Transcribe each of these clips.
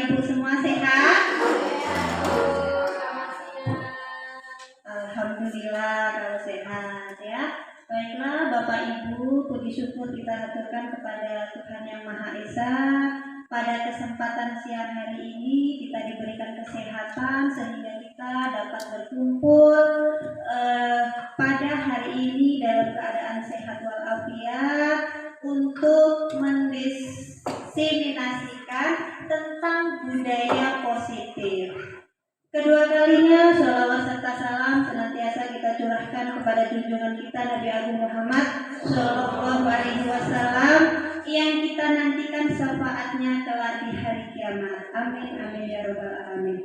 Ibu semua sehat? Alhamdulillah kalau sehat ya. Baiklah Bapak Ibu, puji syukur kita haturkan kepada Tuhan Yang Maha Esa. Pada kesempatan siang hari ini kita diberikan kesehatan sehingga kita dapat berkumpul pada hari ini dalam keadaan sehat walafiat untuk mendiseminasikan tentang budaya positif. Kedua kalinya sholawat serta salam senantiasa kita curahkan kepada junjungan kita Nabi Agung Muhammad Shallallahu Alaihi Wasallam yang kita nantikan syafaatnya kelak di hari kiamat. Amin amin ya robbal alamin.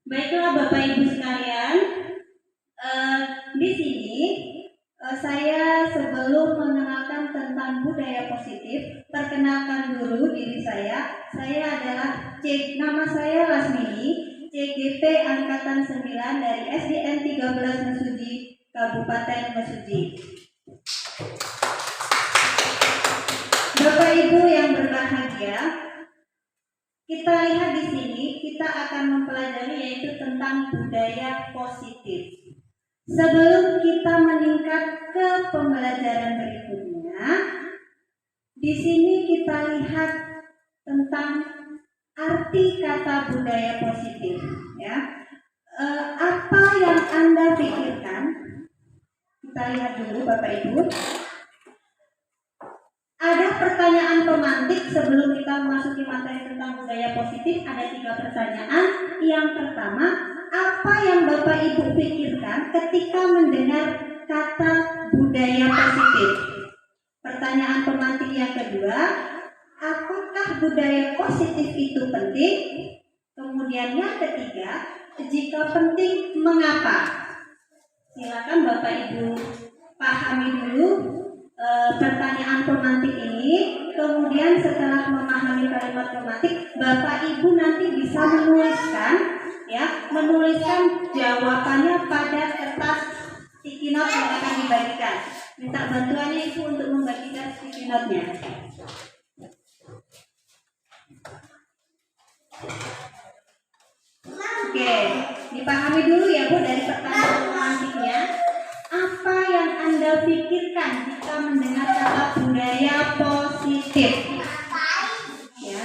Baiklah Bapak Ibu sekalian, di sini saya sebelum mengenalkan tentang budaya positif, perkenalkan dulu diri saya. Saya adalah nama saya Lasmini, CGP Angkatan 9 dari SDN 13 Mesuji, Kabupaten Mesuji. Bapak Ibu yang berbahagia, kita lihat di sini kita akan mempelajari yaitu tentang budaya positif. Sebelum kita meningkat ke pembelajaran berikutnya, di sini kita lihat tentang arti kata budaya positif, ya. Apa yang Anda pikirkan? Kita lihat dulu Bapak Ibu. Ada pertanyaan pemantik sebelum kita memasuki materi tentang budaya positif. Ada 3 pertanyaan. Yang pertama, apa yang Bapak Ibu pikirkan ketika mendengar kata budaya positif? Pertanyaan pemantik yang kedua, apakah budaya positif itu penting? Kemudian yang ketiga, jika penting, mengapa? Silakan Bapak Ibu pahami dulu pertanyaan pemantik ini. Kemudian setelah memahami kalimat pemantik, Bapak Ibu nanti bisa menuliskan jawabannya pada kertas sticky note yang akan dibagikan. Minta bantuannya Ibu untuk membagikan sticky note-nya. Oke, dipahami dulu ya Bu dari pertanyaan pemantiknya. Apa yang Anda pikirkan jika mendengar kata budaya positif? Ya.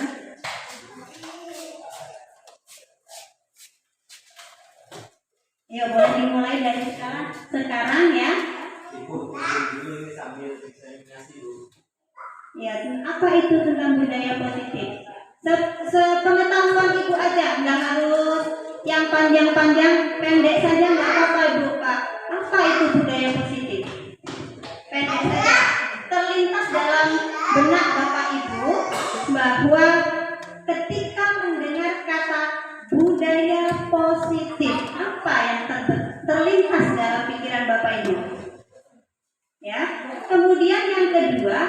Ya, boleh dimulai dari sekarang ya. Ibu, dulu ini sambil eksaminasi dulu. Ya, apa itu tentang budaya positif? Sepengetahuan Ibu aja, nggak harus yang panjang-panjang, pendek saja nggak apa-apa Ibu Pak. Apa itu budaya positif? Pendek saja. Terlintas dalam benak Bapak Ibu bahwa ketika mendengar kata budaya positif, apa yang terlintas dalam pikiran Bapak Ibu? Ya. Kemudian yang kedua,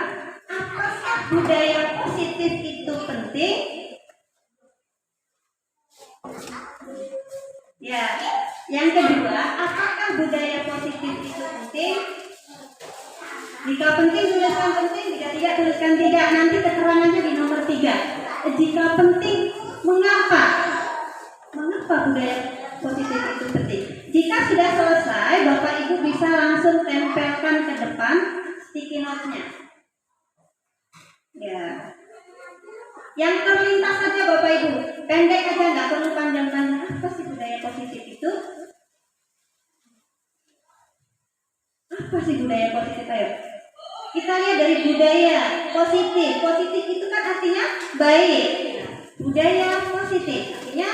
apakah budaya positif itu penting? Ya, yang kedua, apakah budaya positif itu penting? Jika penting, tuliskan penting. Jika tidak, tuliskan tidak. Nanti keterangannya di nomor 3. Jika penting, mengapa? Mengapa budaya positif itu penting? Jika sudah selesai, Bapak Ibu bisa langsung tempelkan ke depan sticky note-nya. Ya. Yang terlintas saja Bapak Ibu, pendek aja, nggak perlu panjang-panjang. Apa sih budaya positif itu? Apa sih budaya positif? Ayo kita lihat dari budaya positif. Positif itu kan artinya baik. Budaya positif artinya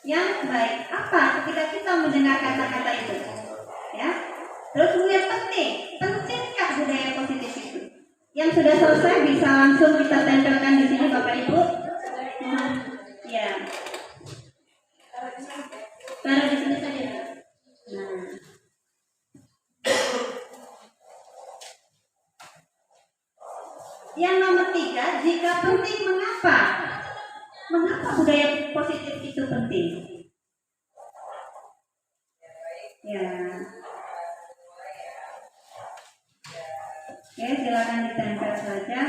yang baik. Apa ketika kita mendengar kata-kata itu? Ya. Terus kemudian pentingkah budaya positif itu? Yang sudah selesai bisa langsung kita tempelkan di sini Bapak Ibu. Ya. Taruh di sini saja. Nah. Yang nomor 3, jika penting, mengapa? Mengapa budaya positif itu penting? Ya. Oke, silakan ditempel saja.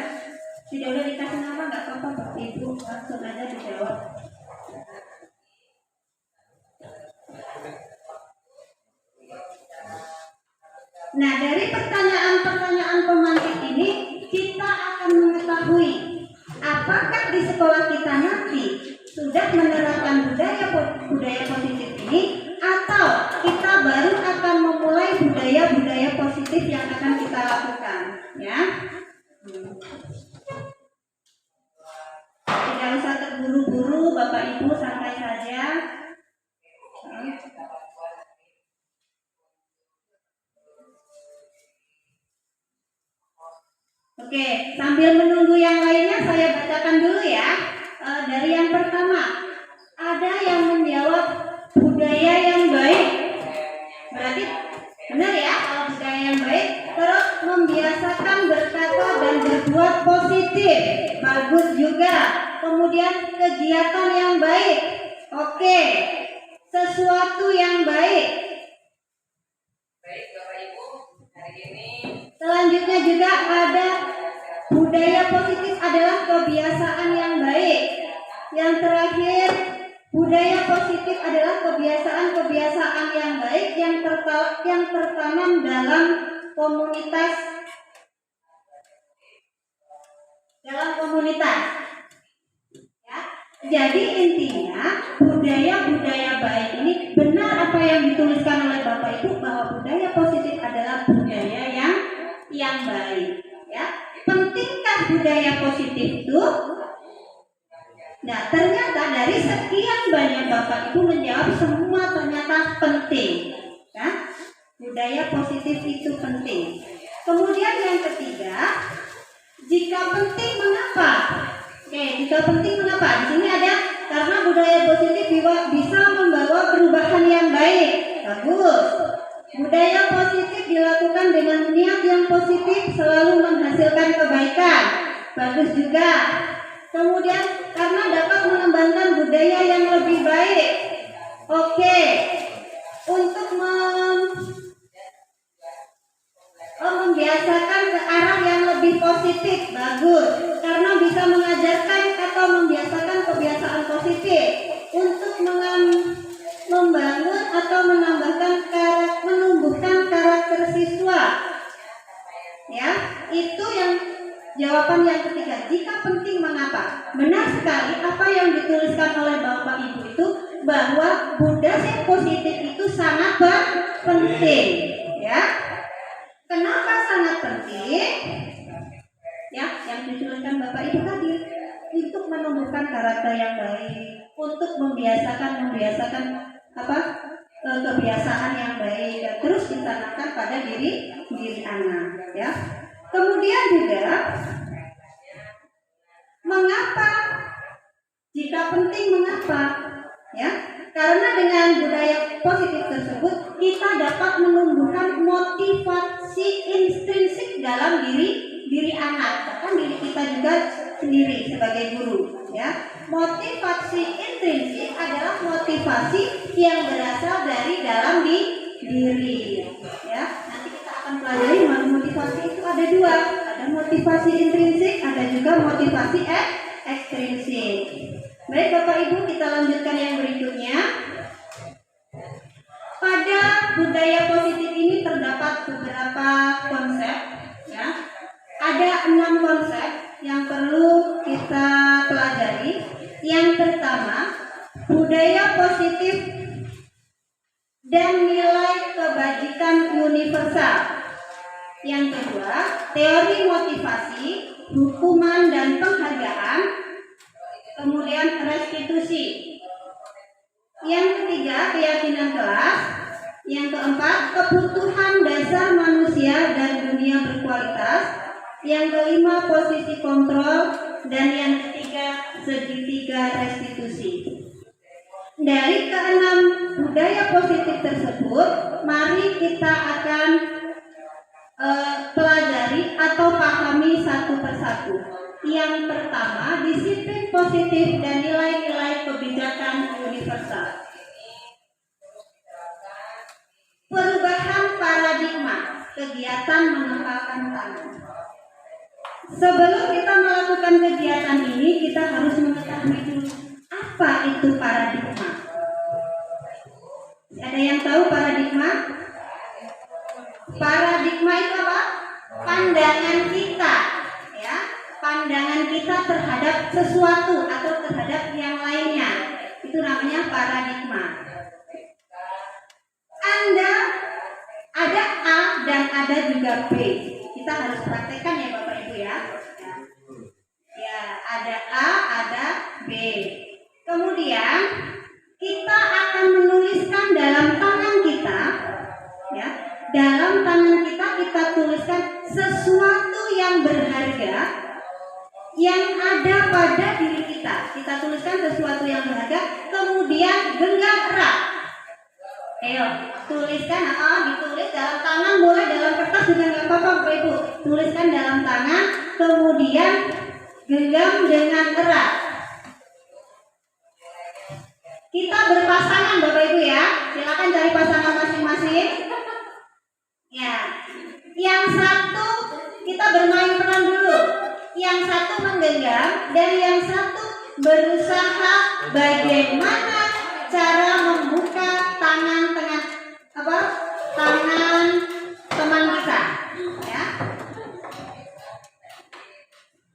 Tidak boleh dikasih nama, nggak apa-apa, Bapak Ibu langsung aja dijawab. Nah, dari pertanyaan-pertanyaan pemantik ini kita akan mengetahui apakah di sekolah kita nanti sudah menerapkan budaya positif ini, atau kita baru akan memulai budaya-budaya positif yang akan kita lakukan, ya. Tidak usah terburu-buru, Bapak Ibu, santai saja. Oke, sambil menunggu yang lainnya saya bacakan dulu ya. Dari yang pertama, ada yang menjawab budaya yang baik. Berarti benar ya, kalau budaya yang baik. Terus membiasakan berkata dan berbuat positif. Bagus juga. Kemudian kegiatan yang baik. Oke. Sesuatu yang baik. Baik Bapak Ibu, hari ini Selanjutnya juga ada budaya positif adalah kebiasaan yang baik. Yang terakhir, budaya positif adalah kebiasaan-kebiasaan yang baik yang tertanam dalam komunitas. Ya. Jadi intinya budaya-budaya baik ini benar apa yang dituliskan oleh Bapak Ibu, bahwa budaya positif adalah budaya yang baik. Ya. Pentingkah budaya positif itu? Nah, ternyata dari sekian banyak Bapak Ibu menjawab semua ternyata penting. Ya. Budaya positif itu penting. Kemudian yang ketiga, jika penting mengapa? Oke, jika penting mengapa? Di sini ada karena budaya positif bisa membawa perubahan yang baik. Bagus. Budaya positif dilakukan dengan niat yang positif selalu menghasilkan kebaikan. Bagus juga. Kemudian karena dapat mengembangkan budaya yang lebih baik. Oke. Untuk membiasakan ke arah yang lebih positif. Bagus. Karena bisa mengajarkan atau membiasakan kebiasaan positif. Untuk membangun atau menumbuhkan karakter siswa. Ya, itu yang jawaban yang ketiga. Jika penting mengapa? Benar sekali apa yang dituliskan oleh Bapak Ibu itu, bahwa budaya positif itu sangat penting. Ya. Kenapa sangat penting? Ya, yang dituliskan Bapak Ibu tadi, untuk menumbuhkan karakter yang baik, untuk membiasakan kebiasaan yang baik, dan terus ditanamkan pada diri anak, ya. Kemudian juga mengapa? Jika penting mengapa? Ya, karena dengan budaya positif tersebut kita dapat menumbuhkan motivasi intrinsik dalam diri anak, bahkan diri kita juga sendiri sebagai guru, ya. Motivasi intrinsik adalah motivasi yang berasal dari dalam diri, ya. Nanti kita akan pelajari motivasi itu ada dua, ada motivasi intrinsik, ada juga motivasi ekstrinsik. Baik Bapak Ibu, kita lanjutkan yang berikutnya. Pada budaya positif ini terdapat beberapa konsep, ya. Ada 6 konsep yang perlu kita pelajari. Yang pertama, budaya positif dan nilai kebajikan universal. Yang kedua, teori motivasi, hukuman dan penghargaan. Kemudian restitusi. Yang ketiga, keyakinan kelas. Yang keempat, kebutuhan dasar manusia dan dunia berkualitas. Yang kelima, posisi kontrol. Dan yang ketiga, segitiga restitusi. Dari keenam budaya positif tersebut, mari kita akan pelajari atau pahami satu persatu. Yang pertama, disiplin positif dan nilai-nilai kebijakan universal. Perubahan paradigma, kegiatan mengepalkan tangan. Sebelum kita melakukan kegiatan ini, kita harus mengetahui dulu apa itu paradigma. Ada yang tahu paradigma? Paradigma pandangan kita, ya, pandangan kita terhadap sesuatu atau terhadap yang lainnya. Itu namanya paradigma. Anda ada A dan ada juga B. Kita harus praktekkan ya Bapak Ibu ya. Ya, ada A, ada B. Kemudian kita akan menuliskan dalam tangan kita, ya, dalam tangan kita tuliskan sesuatu yang berharga yang ada pada diri kita. Kita tuliskan sesuatu yang berharga, kemudian genggam erat. Ayo, tuliskan, ditulis dalam tangan, boleh dalam kertas juga nggak apa-apa Bapak Ibu. Tuliskan dalam tangan, kemudian genggam dengan erat. Kita berpasangan Bapak Ibu ya. Silakan cari pasangan masing-masing. Ya. Yang satu kita bermain peran dulu. Yang satu menggenggam dan yang satu berusaha bagaimana cara membuka tangan teman kita. Ya.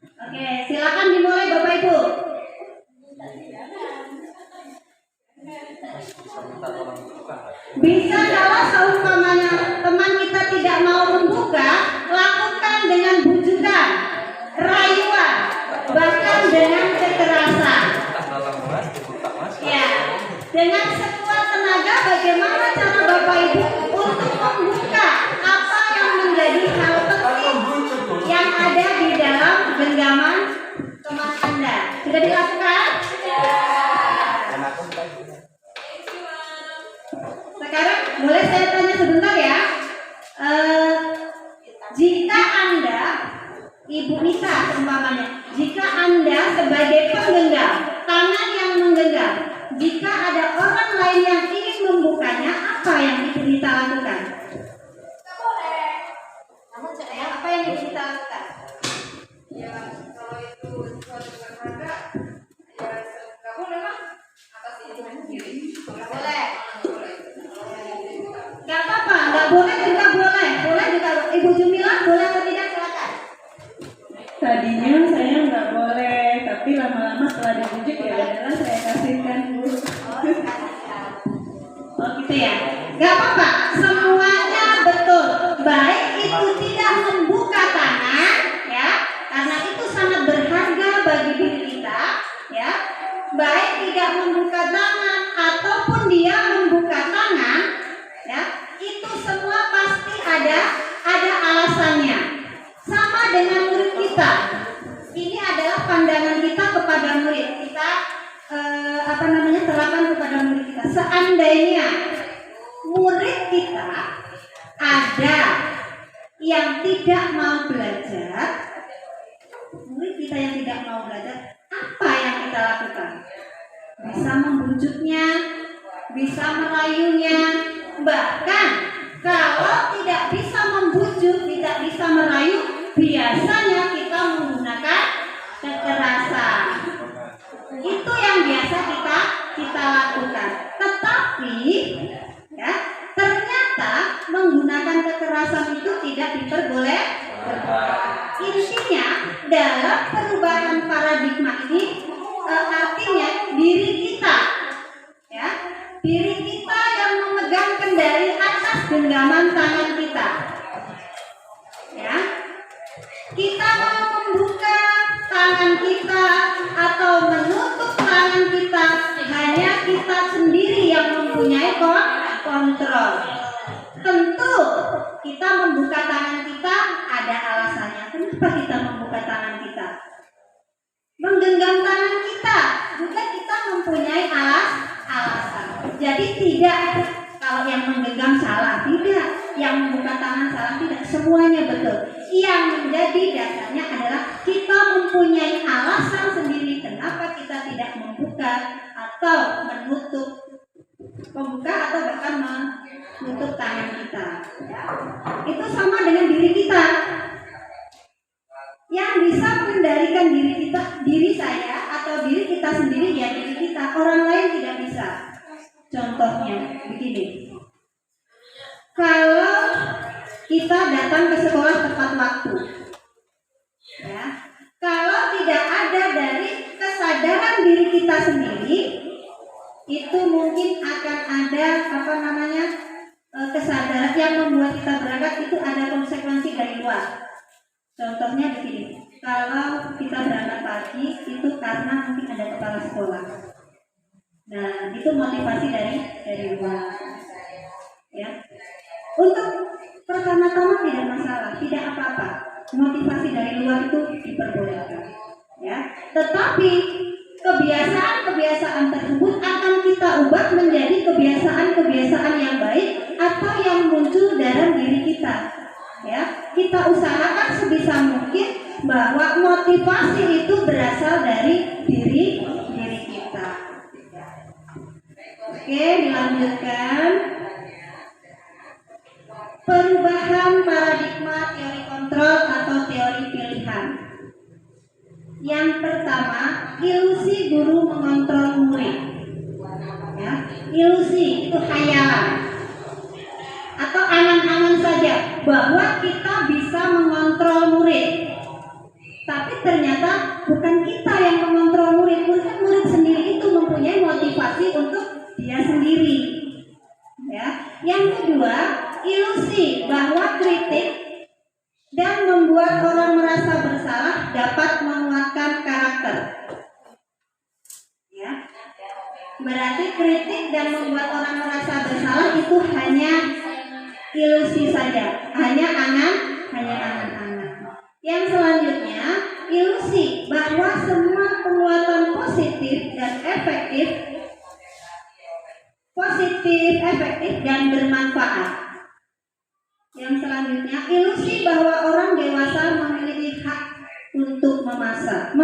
Oke, silakan dimulai Bapak Ibu. Bisa kalau seumpamanya teman kita tidak mau membuka, lakukan dengan bujukan, rayuan, bahkan dengan kekerasan. Ya, dengan sekuat tenaga bagaimana cara Bapak Ibu untuk membuka apa yang menjadi hal penting yang ada di dalam genggaman teman Anda. Sudah dilakukan? Sekarang boleh saya tanya sebentar ya. Jika Anda, Ibu Nisa umpamanya, jika Anda sebagai penggenggam, tangan yang menggenggam, jika ada orang lain yang ingin membukanya, apa yang Ibu Nisa lakukan? Apa yang Ibu Nisa lakukan? Ya, kalau itu sesuatu dengan harga, ya nggak boleh lah. Atas izin sendiri. Nggak boleh. Boleh. Nggak apa-apa, nggak boleh juga boleh. Boleh juga. Ibu Jumilah boleh atau tidak, silakan. Tadinya saya nggak boleh, tapi lama-lama setelah dibujuk ya adalah saya kasihkan Bu. Oh gitu ya. Nggak apa-apa, semuanya betul. Baik itu tidak membuka tangan, ya, karena itu sangat berharga bagi diri kita, ya. Baik tidak membuka tangan ataupun dia membuka tangan, ya, itu semua pasti ada alasannya. Sama dengan murid kita. Ini adalah pandangan kita kepada murid. Kita terapkan kepada murid kita. Seandainya murid kita ada yang tidak mau belajar, murid kita yang tidak mau belajar, apa yang kita lakukan? Bisa membujuknya, bisa merayunya, bahkan kalau tidak bisa membujuk, tidak bisa merayu, biasanya kita menggunakan kekerasan. Itu yang biasa kita lakukan. Tetapi ya, ternyata menggunakan kekerasan itu tidak diperbolehkan. Intinya dalam perubahan paradigma ini artinya diri kita, ya, diri kita yang memegang kendali atas genggaman tangan kita. Ya, kita mau membuka tangan kita atau menutup tangan kita, hanya kita sendiri yang mempunyai kontrol. Tentu kita membuka tangan kita ada alasannya. Kenapa kita membuka tangan kita? Menggenggam tangan kita juga kita mempunyai alasan. Jadi tidak kalau yang menggenggam salah, tidak. Yang membuka tangan salah, tidak. Semuanya betul. Yang menjadi dasarnya adalah kita mempunyai alasan sendiri kenapa kita tidak membuka atau membuka atau bahkan menutup tangan kita. Ya. Itu sama dengan diri kita. Yang bisa mengendalikan diri saya atau diri kita sendiri ya diri kita. Orang lain tidak bisa. Contohnya begini. Kalau kita kita datang ke sekolah tepat waktu. Ya. Kalau tidak ada dari kesadaran diri kita sendiri, itu mungkin akan ada kesadaran yang membuat kita berangkat, itu ada konsekuensi dari luar. Contohnya begini, kalau kita berangkat pagi itu karena mungkin ada kepala sekolah. Nah, itu motivasi dari luar. Ya. Untuk pertama-tama tidak masalah, tidak apa-apa. Motivasi dari luar itu diperbolehkan. Ya. Tetapi kebiasaan-kebiasaan tersebut akan kita ubah menjadi kebiasaan-kebiasaan yang baik atau yang muncul dalam diri kita. Ya, kita usahakan sebisa mungkin bahwa motivasi itu berasal dari diri kita. Oke, dilanjutkan. Perubahan paradigma teori kontrol atau teori pilihan. Yang pertama, ilusi guru mengontrol murid. Ya, ilusi itu khayalan atau angan-angan saja bahwa kita bisa mengontrol murid. Tapi ternyata bukan kita yang mengontrol murid. Murid sendiri itu mempunyai motivasi untuk dia sendiri. Ya. Yang kedua, ilusi bahwa kritik dan membuat orang merasa bersalah dapat menguatkan karakter. Ya. Berarti kritik dan membuat orang merasa bersalah itu hanya ilusi saja, hanya angan-angan. Yang selanjutnya, ilusi bahwa semua penguatan positif, efektif dan bermanfaat. Yang selanjutnya, ilusi bahwa orang dewasa memiliki hak untuk memaksa.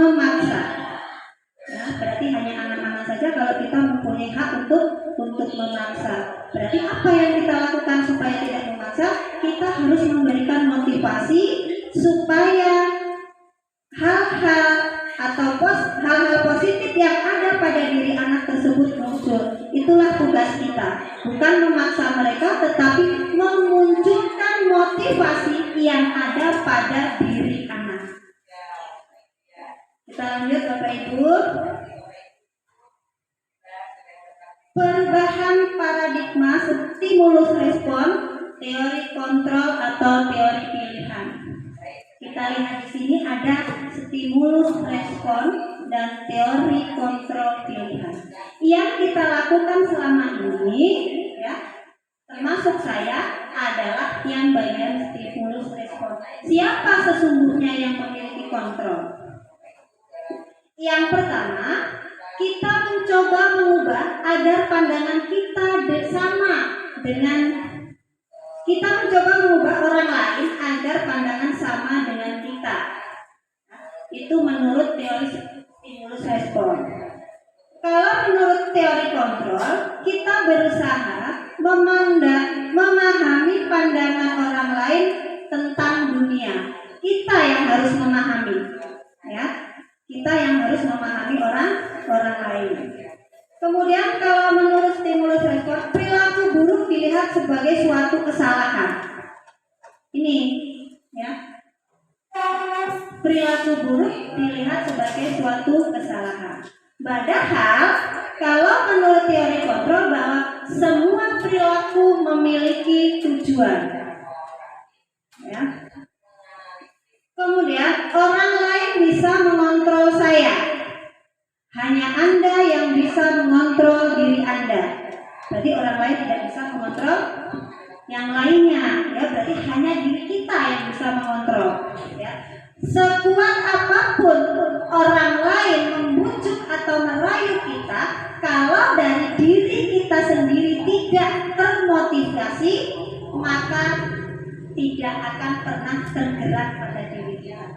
Ya, berarti hanya angan-angan saja kalau kita mempunyai hak untuk memaksa. Berarti apa yang kita lakukan supaya tidak memaksa? Kita harus memberikan motivasi supaya hal-hal positif yang ada pada diri anak tersebut muncul. Itulah tugas kita, bukan memaksa mereka, tetapi memunculkan motivasi yang ada pada diri anak. Kita lanjut Bapak Ibu. Perubahan paradigma stimulus respon, teori kontrol atau teori pilihan. Kita lihat di sini ada stimulus respon dan teori kontrol pilihan. Yang kita lakukan selama ini, ya, termasuk saya, adalah yang bagian stimulus respon. Siapa sesungguhnya yang memiliki kontrol? Yang pertama, kita mencoba mengubah agar pandangan kita sama dengan kita mencoba mengubah orang lain agar pandangan sama dengan kita. Itu menurut teori stimulus respon. Kalau menurut teori kontrol, kita berusaha memahami pandangan orang lain tentang dunia. Kita yang harus memahami, ya. Kita yang harus memahami orang lain. Kemudian kalau menurut stimulus respon, perilaku buruk dilihat sebagai suatu kesalahan. Ini, ya. Perilaku buruk dilihat sebagai suatu kesalahan. Padahal kalau menurut teori kontrol bahwa semua perilaku memiliki tujuan. Ya. Kemudian orang lain bisa mengontrol saya. Hanya Anda yang bisa mengontrol diri Anda. Berarti orang lain tidak bisa mengontrol yang lainnya, ya. Berarti hanya diri kita yang bisa mengontrol, ya. Sekuat apapun orang lain membujuk atau merayu kita, kalau dari diri kita sendiri tidak termotivasi, maka tidak akan pernah tergerak pada diri kita.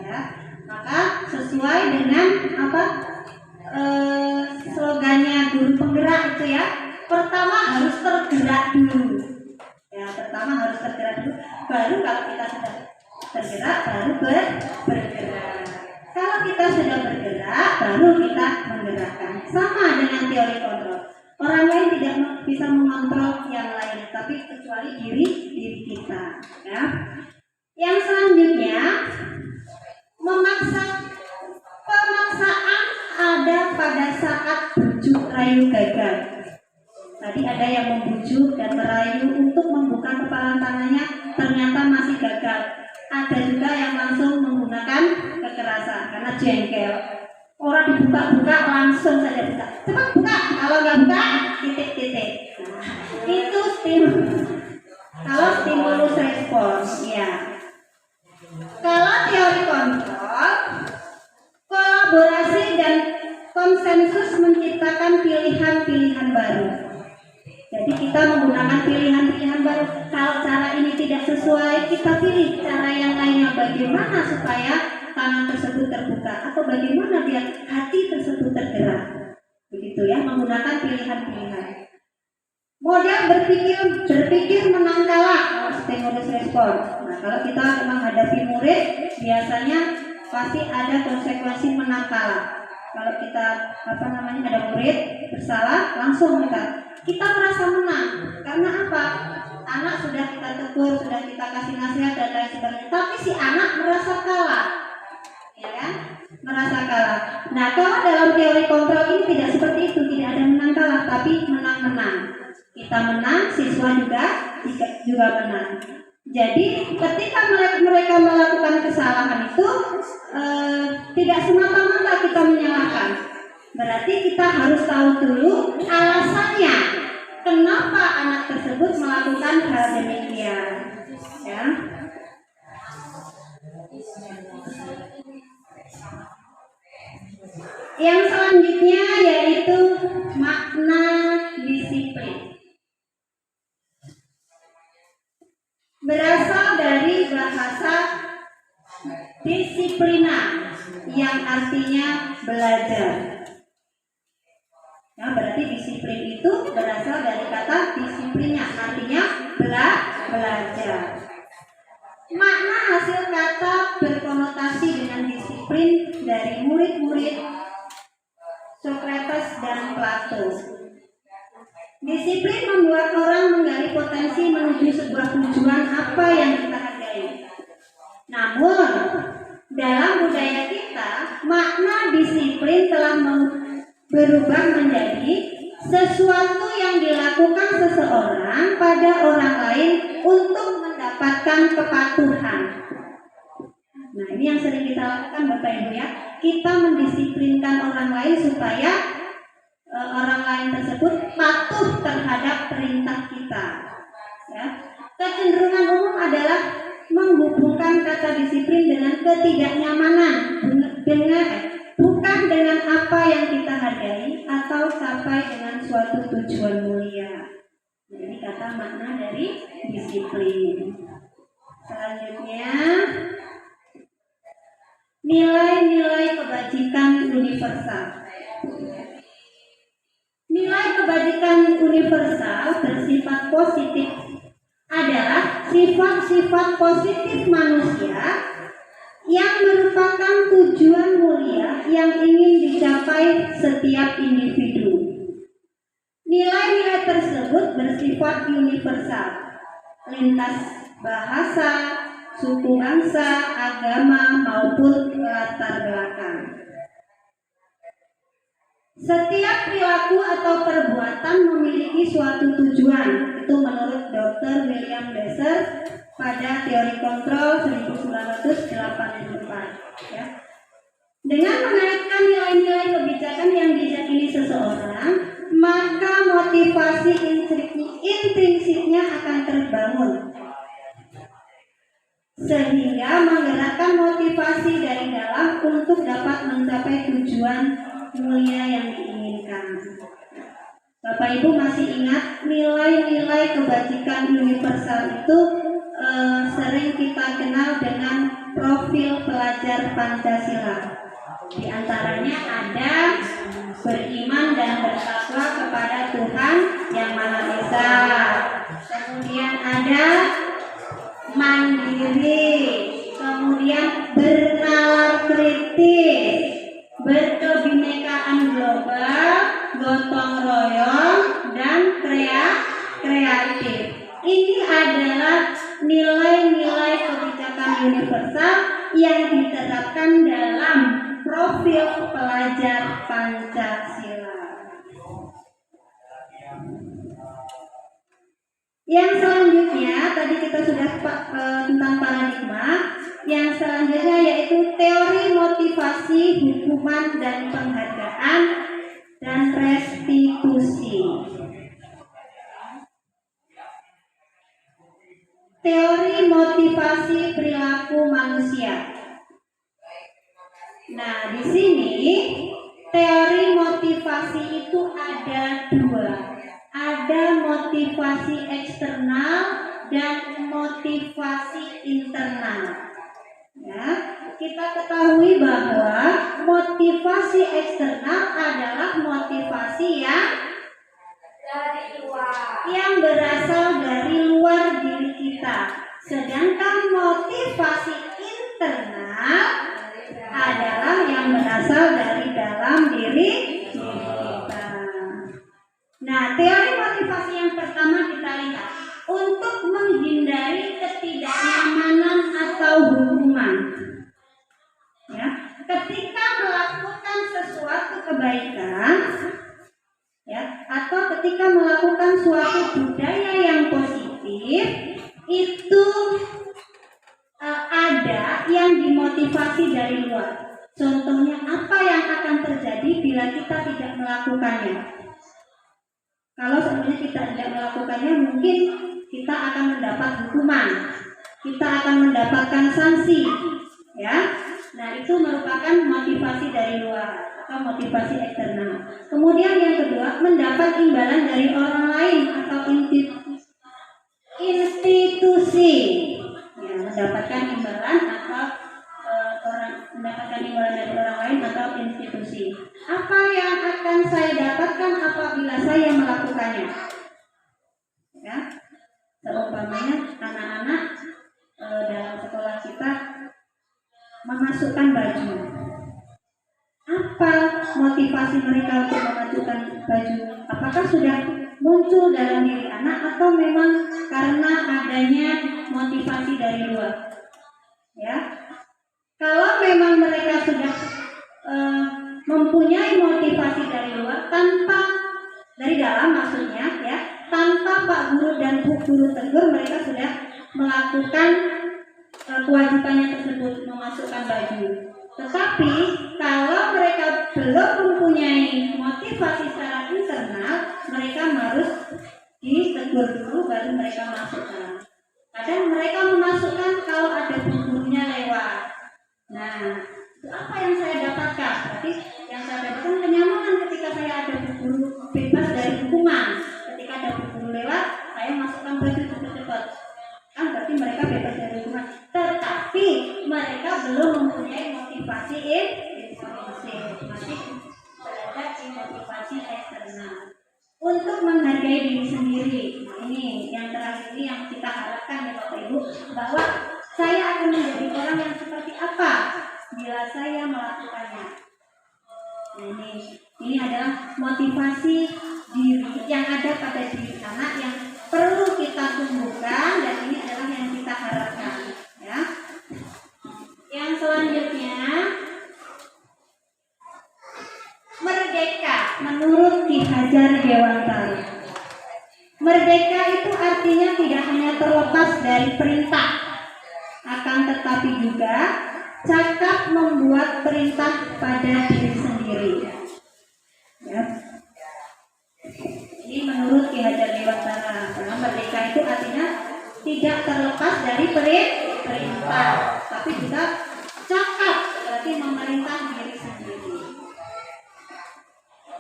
Ya. Maka sesuai dengan slogannya guru penggerak itu, ya, pertama harus tergerak dulu. Ya, pertama harus tergerak dulu. Baru kalau kita sudah tergerak, baru bergerak. Kalau kita sudah bergerak, baru kita menggerakkan. Sama dengan teori kontrol. Orang lain tidak bisa mengontrol yang lain, tapi kecuali diri kita. Ya. Yang selanjutnya, pemaksaan ada pada saat bujuk rayu gagal. Tadi ada yang membujuk dan merayu untuk membuka kepalan tangannya, ternyata masih gagal. Ada juga yang langsung menggunakan kekerasan karena jengkel. Orang dibuka-buka langsung saja buka. Cepat buka, kalau nggak buka titik-titik. Nah, itu kalau stimulus respons, ya. Kalau teori kontrol, kolaborasi dan konsensus menciptakan pilihan-pilihan baru. Jadi kita menggunakan pilihan-pilihan baru. Kalau cara ini tidak sesuai, kita pilih cara yang lainnya. Bagaimana supaya tangan tersebut terbuka, atau bagaimana biar hati tersebut tergerak. Begitu ya, menggunakan pilihan-pilihan. Model berpikir menang kalah, stimulus respons. Nah, kalau kita menghadapi murid, biasanya pasti ada konsekuensi menang kalah. Kalau kita ada murid bersalah, langsung kita merasa menang. Karena apa? Anak sudah kita tegur, sudah kita kasih nasihat dan lain sebagainya, tapi si anak merasa kalah. Ya kan? Merasa kalah. Nah, kalau dalam teori kontrol ini tidak seperti itu, tidak ada menang kalah, tapi menang-menang. Kita menang, siswa juga menang. Jadi ketika mereka melakukan kesalahan itu tidak semata-mata kita menyalahkan. Berarti kita harus tahu dulu alasannya kenapa anak tersebut melakukan hal demikian. Ya. Yang selanjutnya yaitu makna disiplin. Berasal dari bahasa disiplina yang artinya belajar. Nah, berarti disiplin itu berasal dari kata disiplinnya, artinya belajar. Makna hasil kata berkonotasi dengan disiplin dari murid-murid Socrates dan Plato. Disiplin membuat orang menggali potensi menuju sebuah tujuan apa yang kita hargai. Namun, dalam budaya kita, makna disiplin telah berubah menjadi sesuatu yang dilakukan seseorang pada orang lain untuk mendapatkan kepatuhan. Nah, ini yang sering kita lakukan Bapak Ibu ya. Kita mendisiplinkan orang lain supaya orang lain tersebut patuh terhadap perintah kita. Ya. Kecenderungan umum adalah menghubungkan kata disiplin dengan ketidaknyamanan, bukan dengan apa yang kita hargai atau sampai dengan suatu tujuan mulia. Nah, ini kata makna dari disiplin. Selanjutnya, nilai-nilai kebajikan universal. Nilai kebajikan universal bersifat positif adalah sifat-sifat positif manusia yang merupakan tujuan mulia yang ingin dicapai setiap individu. Nilai-nilai tersebut bersifat universal, lintas bahasa, suku bangsa, agama, maupun latar belakang. Setiap perilaku atau perbuatan memiliki suatu tujuan. Itu menurut Dr. William Besser pada teori kontrol 1984. Ya. Dengan menaikkan nilai-nilai kebijakan yang diyakini seseorang, maka motivasi intrinsiknya akan terbangun, sehingga menggerakkan motivasi dari dalam untuk dapat mencapai tujuan mulia yang diinginkan. Bapak Ibu masih ingat nilai-nilai kebajikan universal itu sering kita kenal dengan profil pelajar Pancasila. Di antaranya ada beriman dan bertakwa kepada Tuhan Yang Maha Esa. Kemudian ada mandiri, kemudian bernalar kritis, berkebinekaan global, gotong royong, Pancasila. Yang selanjutnya tadi kita sudah tentang paradigma. Yang selanjutnya yaitu teori motivasi, hukuman dan penghargaan dan restitusi. Teori motivasi perilaku manusia. Nah, di sini teori motivasi itu ada dua. Ada motivasi eksternal dan motivasi internal. Ya, kita ketahui bahwa motivasi eksternal adalah motivasi Dari luar. yang berasal dari luar diri kita. Sedangkan motivasi internal adalah yang berasal dari dalam diri kita. Nah, teori motivasi yang pertama kita lihat untuk menghindari ketidaknyamanan atau hukuman. Ya, ketika melakukan sesuatu kebaikan, ya, atau ketika melakukan suatu budaya yang positif, itu ada yang dimotivasi dari luar. Contohnya apa yang akan terjadi bila kita tidak melakukannya? Kalau sebenarnya kita tidak melakukannya, mungkin kita akan mendapat hukuman, kita akan mendapatkan sanksi, ya. Nah, itu merupakan motivasi dari luar atau motivasi eksternal. Kemudian yang kedua, mendapat imbalan dari orang lain atau institusi, ya, mendapatkan imbalan atau mendapatkan imbalan dari orang lain atau institusi. Apa yang akan saya dapatkan apabila saya melakukannya? Ya, seumpamanya anak-anak dalam sekolah kita memasukkan baju. Apa motivasi mereka untuk memasukkan baju? Apakah sudah muncul dalam diri anak atau memang karena adanya motivasi dari luar? Ya, kalau memang mereka sudah mempunyai motivasi dari luar dari dalam maksudnya, ya, tanpa Pak Guru dan Bu Guru tegur, mereka sudah melakukan kewajibannya tersebut, memasukkan baju. Tetapi kalau mereka belum mempunyai motivasi secara internal, mereka harus ditegur dulu baru mereka masukkan. Kadang mereka memasukkan kalau ada gurunya lewat. Nah, itu apa yang saya dapatkan? Berarti yang saya dapatkan kenyamanan ketika saya ada guru bebas dari hukuman. Ketika ada guru lewat, saya masukkan baju cepat-cepat. Kan berarti mereka bebas dari hukuman. Tetapi mereka belum mempunyai motivasi masih berada di motivasi eksternal. Untuk menghargai diri sendiri. Nah, ini yang terakhir ini yang kita harapkan ya Bapak Ibu, bahwa saya akan menjadi orang yang seperti apa bila saya melakukannya. Nah, ini adalah motivasi diri yang ada pada diri anak yang perlu kita tumbuhkan, dan ini adalah yang kita harapkan, ya. Yang selanjutnya, merdeka menurut Ki Hajar Dewantara. Merdeka itu artinya tidak hanya terlepas dari perintah, akan tetapi juga cakap membuat perintah pada diri sendiri. Ya. Ini menurut Ki Hajar Dewantara. Karena merdeka itu artinya tidak terlepas dari perintah, tapi juga cakap, berarti memerintah diri sendiri.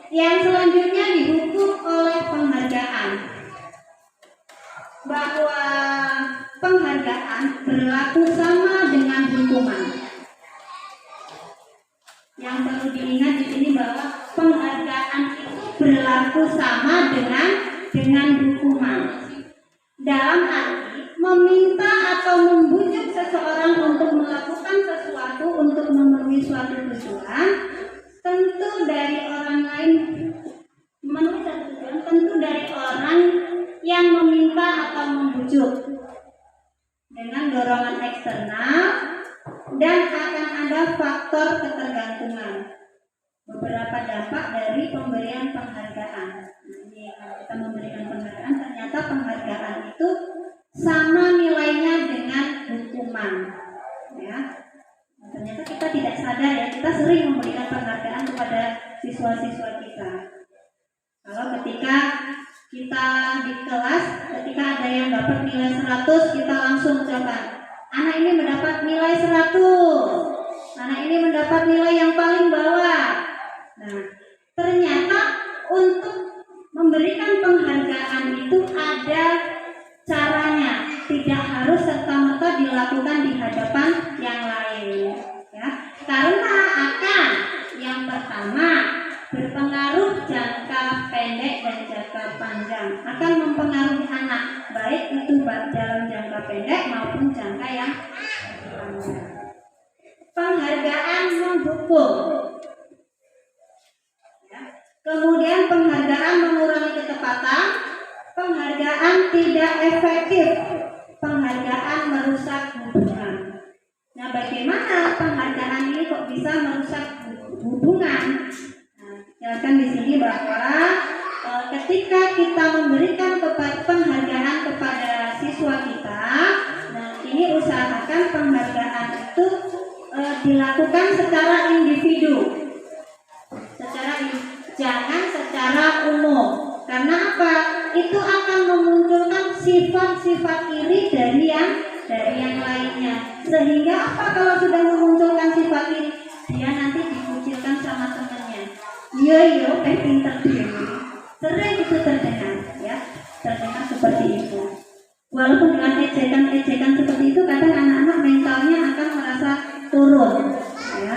Yang selanjutnya dihukum oleh penghargaan. Bahwa penghargaan berlaku sama dengan hukuman. Yang perlu diingat di sini bahwa penghargaan itu berlaku sama dengan hukuman. Dalam arti meminta atau membujuk seseorang untuk melakukan sesuatu untuk memenuhi suatu tujuan, tentu dari orang lain memenuhi satu tujuan, tentu dari orang yang meminta atau membujuk dengan dorongan eksternal, dan akan ada faktor ketergantungan. beberapa dampak dari pemberian penghargaan. Jadi kalau kita memberikan penghargaan, ternyata penghargaan itu sama nilainya dengan hukuman. Ya, ternyata kita tidak sadar ya, kita sering memberikan penghargaan kepada siswa-siswa kita. Kalau ketika kita di kelas, ketika ada yang dapat nilai 100, kita langsung ucapkan, anak ini mendapat nilai 100, anak ini mendapat nilai yang paling bawah. Nah, ternyata untuk memberikan penghargaan itu ada caranya, tidak harus serta-merta dilakukan di hadapan yang lain, ya. Karena akan yang pertama berpengaruh jangka pendek dan jangka panjang, akan mempengaruhi anak baik itu dalam jangka pendek maupun jangka yang panjang. Penghargaan mendukung, ya. Kemudian penghargaan mengurangi kecepatan, penghargaan tidak efektif, penghargaan merusak hubungan. Nah, bagaimana penghargaan ini kok bisa merusak hubungan? Nah, jelaskan di sini bahwa ketika kita memberikan penghargaan kepada siswa kita, nah ini usahakan penghargaan itu dilakukan secara individu, jangan secara umum. Karena apa? Itu akan memunculkan sifat-sifat iri dari yang lainnya. Sehingga apa, kalau sudah memunculkan sifat iri, dia nanti dikucilkan sama temannya. Yo, pinter dia. Sering itu terdengar, ya, terdengar seperti itu. Walaupun dengan ejekan seperti itu, kadang anak-anak mentalnya akan merasa turun, ya.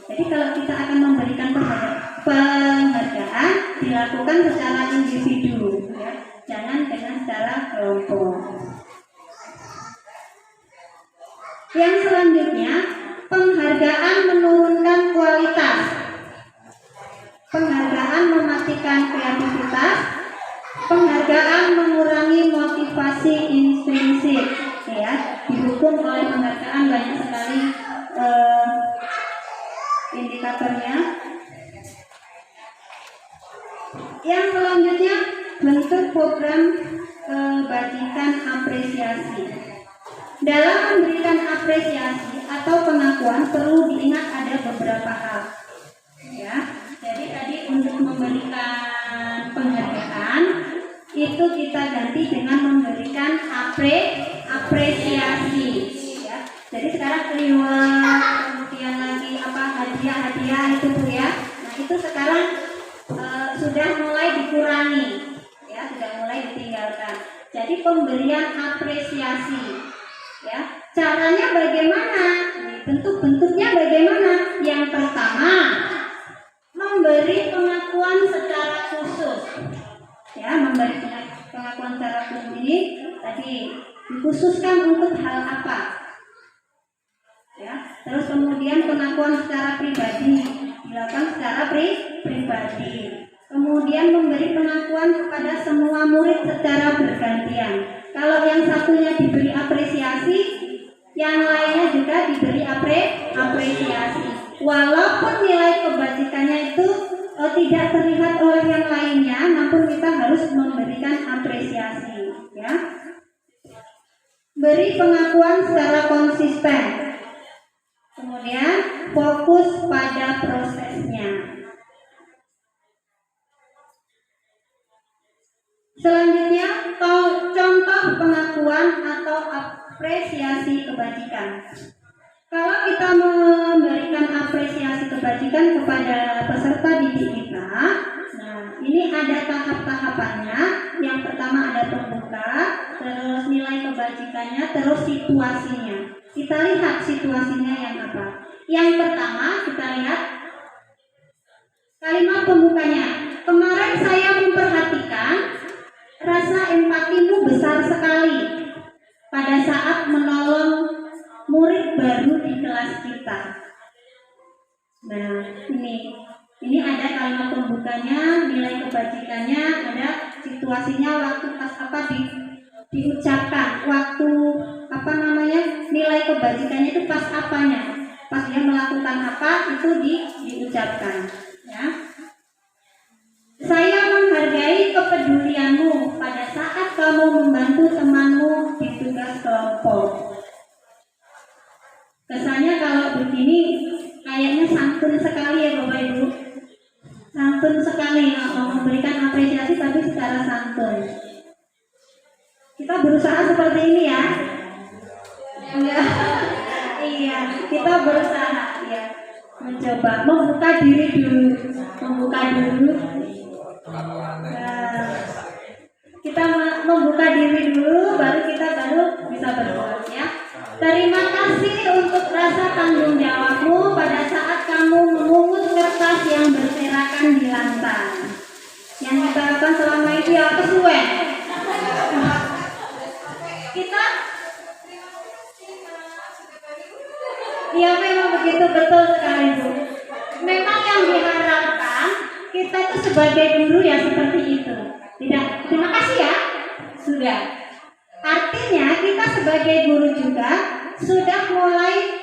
Jadi kalau kita akan memberikan penghargaan, dilakukan secara individu, ya, jangan dengan secara kelompok. Yang selanjutnya, penghargaan menurunkan kualitas. Penghargaan mematikan kreativitas. Penghargaan mengurangi motivasi intrinsik. Ya, didukung oleh penghargaan banyak sekali indikatornya. Yang selanjutnya, bentuk program kebajikan apresiasi. Dalam memberikan apresiasi atau pengakuan perlu diingat ada beberapa hal. Ya, jadi tadi untuk memberikan penghargaan itu kita ganti dengan memberikan apresiasi. Ya, jadi sekarang reward, kemudian lagi hadiah itu Bu ya. Nah itu sekarang sudah mulai dikurangi, ya, sudah mulai ditinggalkan. Jadi pemberian apresiasi. Ya, caranya bagaimana? Bentuk-bentuknya bagaimana? Yang pertama, memberi pengakuan secara khusus. Ya, memberi pengakuan secara khusus ini tadi dikhususkan untuk hal apa? Ya, terus kemudian pengakuan secara pribadi dilakukan secara pribadi. Kemudian memberi pengakuan kepada semua murid secara bergantian. Kalau yang satunya diberi apresiasi, yang lainnya juga diberi apresiasi. Walaupun nilai kebajikannya itu tidak terlihat oleh yang lainnya, namun kita harus memberikan apresiasi. Ya. Beri pengakuan secara konsisten. Kemudian fokus pada prosesnya. Selanjutnya, contoh pengakuan atau apresiasi kebajikan. Kalau kita memberikan apresiasi kebajikan kepada peserta didik kita, nah ini ada tahap-tahapannya. Yang pertama ada pembuka, terus nilai kebajikannya, terus situasinya. Kita lihat situasinya yang apa. Yang pertama kita lihat kalimat pembukanya. Kemarin saya memperhatikan rasa empatimu besar sekali pada saat menolong murid baru di kelas kita. Nah, ini ada kalimat pembukanya, nilai kebajikannya, ada situasinya, waktu pas apa diucapkan, waktu nilai kebajikannya itu pas apanya. pas dia melakukan apa itu diucapkan. Ya. Saya menghargai kepedulianmu pada saat kamu membantu temanmu di tugas kelompok. Kesannya kalau begini kayaknya santun sekali ya Bapak Ibu. Santun sekali memberikan apresiasi tapi secara santun. Kita berusaha seperti ini ya. Iya. Iya, kita berusaha ya. Mencoba membuka diri dulu. Kita membuka diri dulu baru kita bisa berbuat ya. Terima kasih untuk rasa tanggung jawabmu pada saat kamu memungut kertas yang berserakan di lantai. Yang kita lakukan selama itu ya kesuwen. Kita ya memang begitu, betul sekali Bu. Memang yang diharapkan kita itu sebagai guru ya seperti itu. Tidak, terima kasih ya. Sudah. Artinya kita sebagai guru juga sudah mulai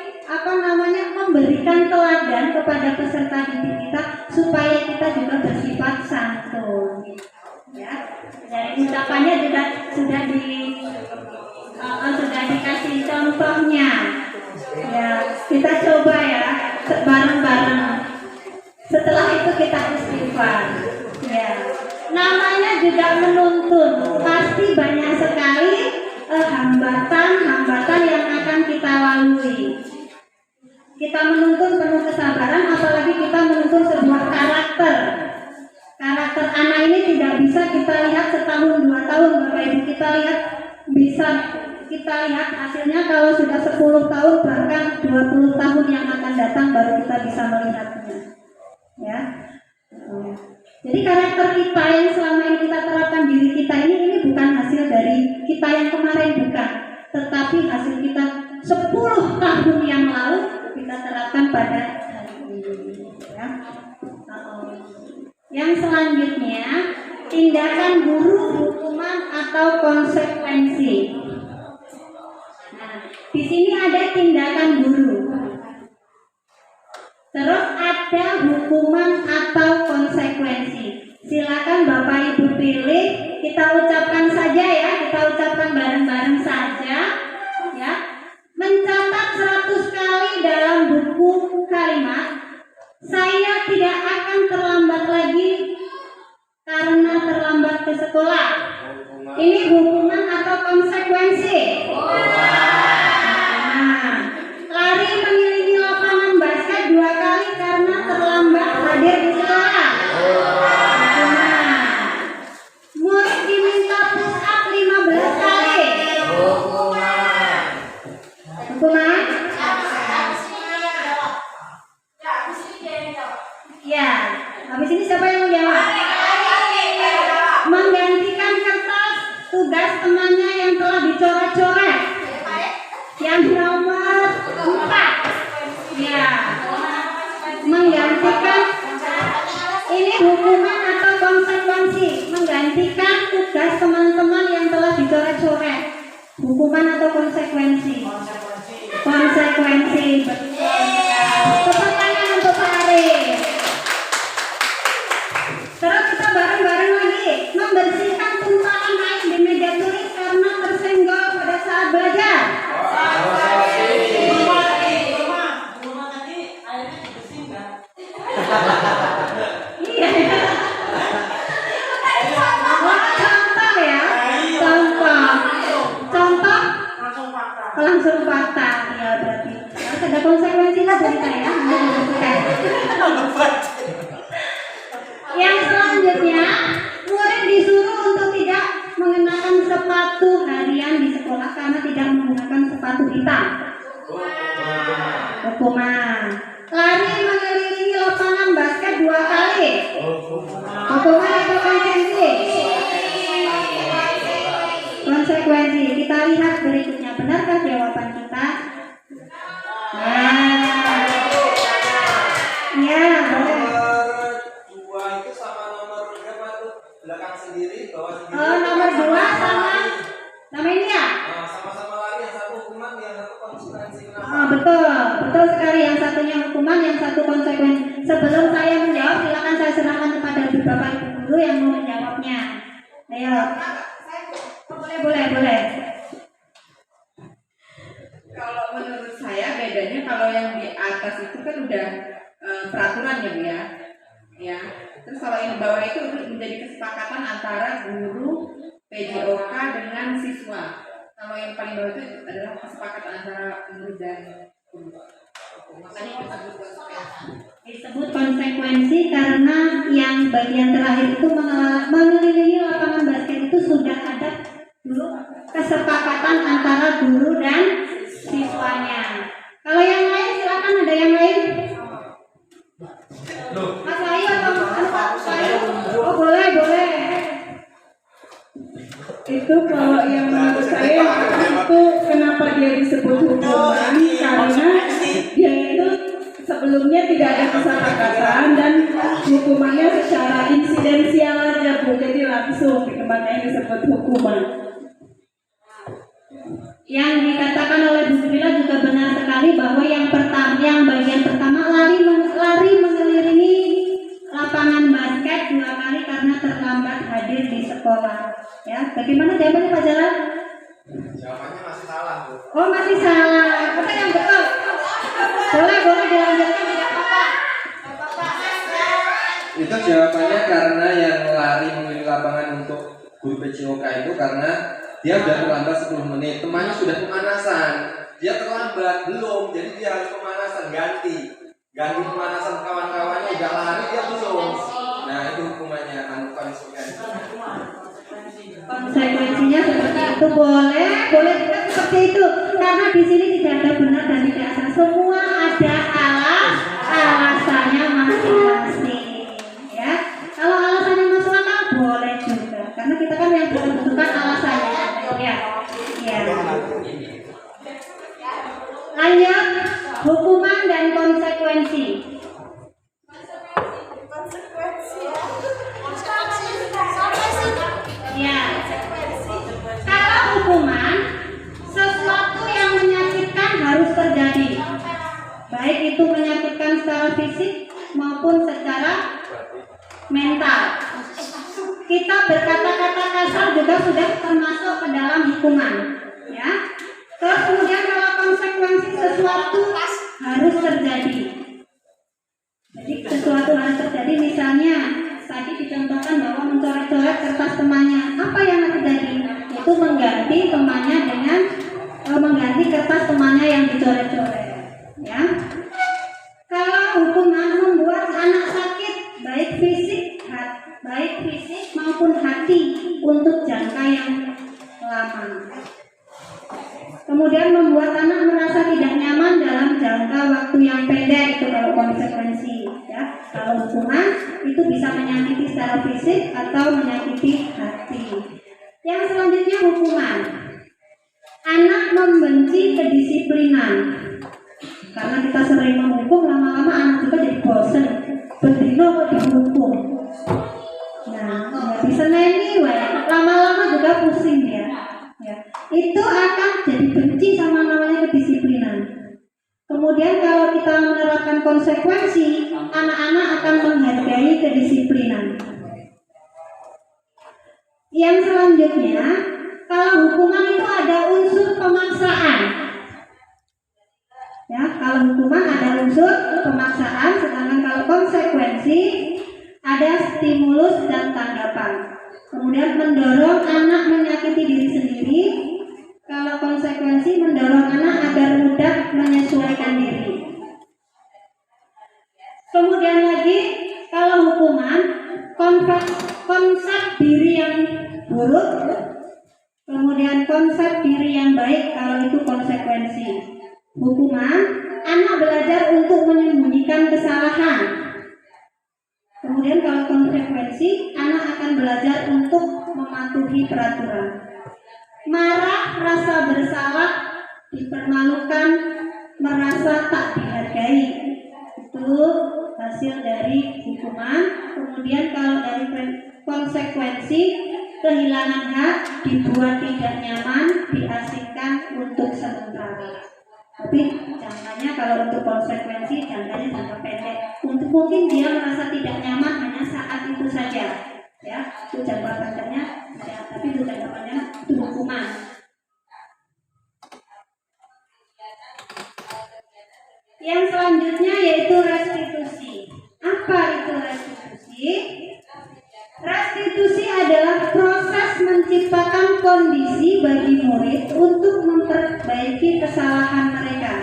memberikan teladan kepada peserta didik kita supaya kita juga bersifat santun. Ya. Dari ucapannya juga sudah dikasih contohnya. Ya, kita coba ya bareng-bareng. Setelah itu kita istighfar. Ya. Namanya juga menuntun. Pasti banyak sekali hambatan yang akan kita lalui. Kita menuntun penuh kesabaran, apalagi kita menuntun sebuah karakter. Karakter anak ini tidak bisa kita lihat setahun 2 tahun, Bapak Ibu. Kita lihat hasilnya kalau sudah 10 tahun bahkan 20 tahun yang akan datang baru kita bisa melihatnya. Ya. Jadi karakter kita yang selama ini kita terapkan diri kita ini bukan hasil dari kita yang kemarin, bukan, tetapi hasil kita 10 tahun yang lalu kita terapkan pada hari ini. Ya. Yang selanjutnya, tindakan guru, hukuman atau konsekuensi. Nah, di sini ada tindakan guru. Terus ada hukuman atau konsekuensi. Silakan Bapak Ibu pilih. Kita ucapkan saja ya, kita ucapkan bareng-bareng saja. Ya, mencatat 100 kali dalam buku kalimat. Saya tidak akan terlambat lagi karena terlambat ke sekolah. Ini hukuman atau konsekuensi? Nah, lari mengelilingi lapangan basket 2 kali karena terlambat hadir di sekolah. Hukuman. Murid diminta push up 15 kali. Hukuman. Ya, habis ini siapa yang menjawab? Menggantikan kertas tugas temannya yang telah dicoret-coret. Yang nomor 4. Ya, menggantikan. Ini hukuman atau konsekuensi? Menggantikan tugas teman-teman yang telah dicoret-coret. Hukuman atau konsekuensi? Konsekuensi. Tepuk tangan untuk Pak Arif. Terus kita bareng-bareng lagi membersihkan tumpahan air di meja tulis karena tersenggol pada saat belajar. Iya. Contoh ya, contoh langsung fakta. Ya berarti harus ada konsekuensinya dari saya. Yang selanjutnya, murid disuruh untuk tidak mengenakan sepatu harian di sekolah karena tidak menggunakan sepatu hitam. Hukuman. Lari mengelilingi lapangan basket 2 kali. Hukuman atau konsekuensi? Konsekuensi. Kita lihat berikutnya. Benarkah jawaban kita? Ya, boleh. Nomor 2 sama ini ya? Sama-sama lari, yang satu hukuman, yang satu konsekuensi. Betul betul sekali, yang satunya hukuman, yang satu konsekuensi. Sebelum saya menjawab, silakan saya serahkan kepada Bapak Ibu guru yang mau menjawabnya. Ayo. Boleh. Kalau menurut saya bedanya kalau yang di atas itu kan udah peraturan ya Bu ya. Ya. Terus kalau yang di bawah itu menjadi kesepakatan antara guru PJOK dengan siswa. Kalau yang paling bawah itu adalah kesepakatan antara guru dan guru. Makanya disebut konsekuensi. Disebut konsekuensi karena yang bagian terakhir itu mengelilingi lapangan basket itu sudah ada dulu kesepakatan antara guru dan siswanya. Kalau yang lain silakan, ada yang lain? Mas Ayu atau Mas Ayu? Oh boleh. Itu kalau yang menurut saya itu kenapa dia disebut hukuman, karena dia itu sebelumnya tidak ada kesepakatan dan hukumannya secara insidensial aja Bu, jadi langsung makanya disebut hukuman. Yang dikatakan oleh Bu Bila juga benar sekali bahwa yang bagian pertama lari mengelilingi lapangan basket 2 kali karena terlambat hadir di sekolah. Ya, bagaimana jawabannya Pak Jalan? Jawabannya masih salah, Bu. Oh masih salah. Apa yang betul? Boleh dilanjutkan, tidak apa-apa. Itu jawabannya karena yang lari mengelilingi lapangan untuk guru PJOK itu karena dia sudah terlambat 10 menit. Temannya sudah pemanasan, dia terlambat belum, jadi dia harus pemanasan ganti pemanasan kawan-kawannya udah lari dia belum. Nah itu hukumannya konsekuensi. Konsekuensinya seperti itu, boleh juga seperti itu karena di sini tidak ada benar dan tidak salah, semua ada alasannya masing-masing ya. Kalau alasannya masuk akal boleh juga karena kita kan yang membutuhkan alasannya ya. Lanjut, hukuman dan konsekuensi. Ya. Kalau hukuman, sesuatu yang menyakitkan harus terjadi. Baik itu menyakitkan secara fisik maupun secara mental. Kita berkata-kata kasar juga sudah termasuk ke dalam hukuman, ya. Terus kemudian kalau konsekuensi sesuatu harus terjadi. Jadi sesuatu harus terjadi, misalnya tadi dicontohkan bahwa mencoret-coret kertas temannya. Apa yang terjadi? Itu mengganti temannya dengan mengganti kertas temannya yang dicoret-coret. Ya. Kalau hukuman membuat anak sakit baik fisik maupun hati untuk jangka yang lama. Kemudian membuat anak merasa tidak nyaman dalam jangka waktu yang pendek, itu kalau konsekuensi ya. Kalau hukuman itu bisa menyakiti secara fisik atau menyakiti hati. Yang selanjutnya hukuman. Anak membenci kedisiplinan. Karena kita sering menghukum, lama-lama anak juga jadi bosan. Berdino kok dihukum. Nah, nggak bisa neni, lama-lama juga pusing ya. Itu akan jadi benci sama namanya kedisiplinan. Kemudian kalau kita menerapkan konsekuensi, anak-anak akan menghargai kedisiplinan. Yang selanjutnya, kalau hukuman itu ada unsur pemaksaan. Ya, kalau hukuman ada unsur pemaksaan, sedangkan kalau konsekuensi ada stimulus dan tanggapan. Kemudian mendorong anak menyakiti diri sendiri. Kalau konsekuensi mendorong anak agar mudah menyesuaikan diri. Kemudian lagi kalau hukuman konsep diri yang buruk, kemudian konsep diri yang baik kalau itu konsekuensi. Hukuman anak belajar untuk menyembunyikan kesalahan. Kemudian kalau konsekuensi, anak akan belajar untuk mematuhi peraturan. Marah, rasa bersalah, dipermalukan, merasa tak dihargai. Itu hasil dari hukuman. Kemudian kalau dari konsekuensi, kehilangan hak, dibuat tidak nyaman, diasingkan untuk sementara. Tapi jangkanya kalau untuk konsekuensi jangkanya jangka pendek. Untuk mungkin dia merasa tidak nyaman hanya saat itu saja, ya itu jangka pendeknya, ya, tapi itu jangka pendeknya itu hukuman. Yang selanjutnya yaitu restitusi. Apa itu restitusi? Restitusi adalah proses menciptakan kondisi bagi murid untuk memperbaiki kesalahan mereka.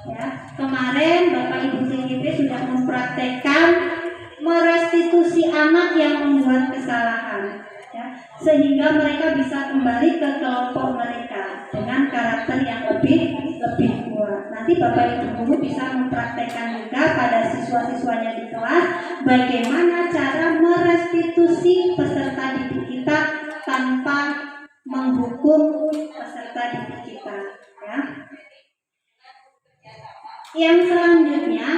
Ya, kemarin Bapak Ibu CGP sudah mempraktekkan merestitusi anak yang membuat kesalahan, ya, sehingga mereka bisa kembali ke kelompok mereka dengan karakter yang lebih kuat. Nanti Bapak Ibu guru bisa mempraktekkan juga pada siswa-siswanya di kelas bagaimana cara merestitusi peserta didik kita tanpa menghukum peserta didik kita, ya. Yang selanjutnya,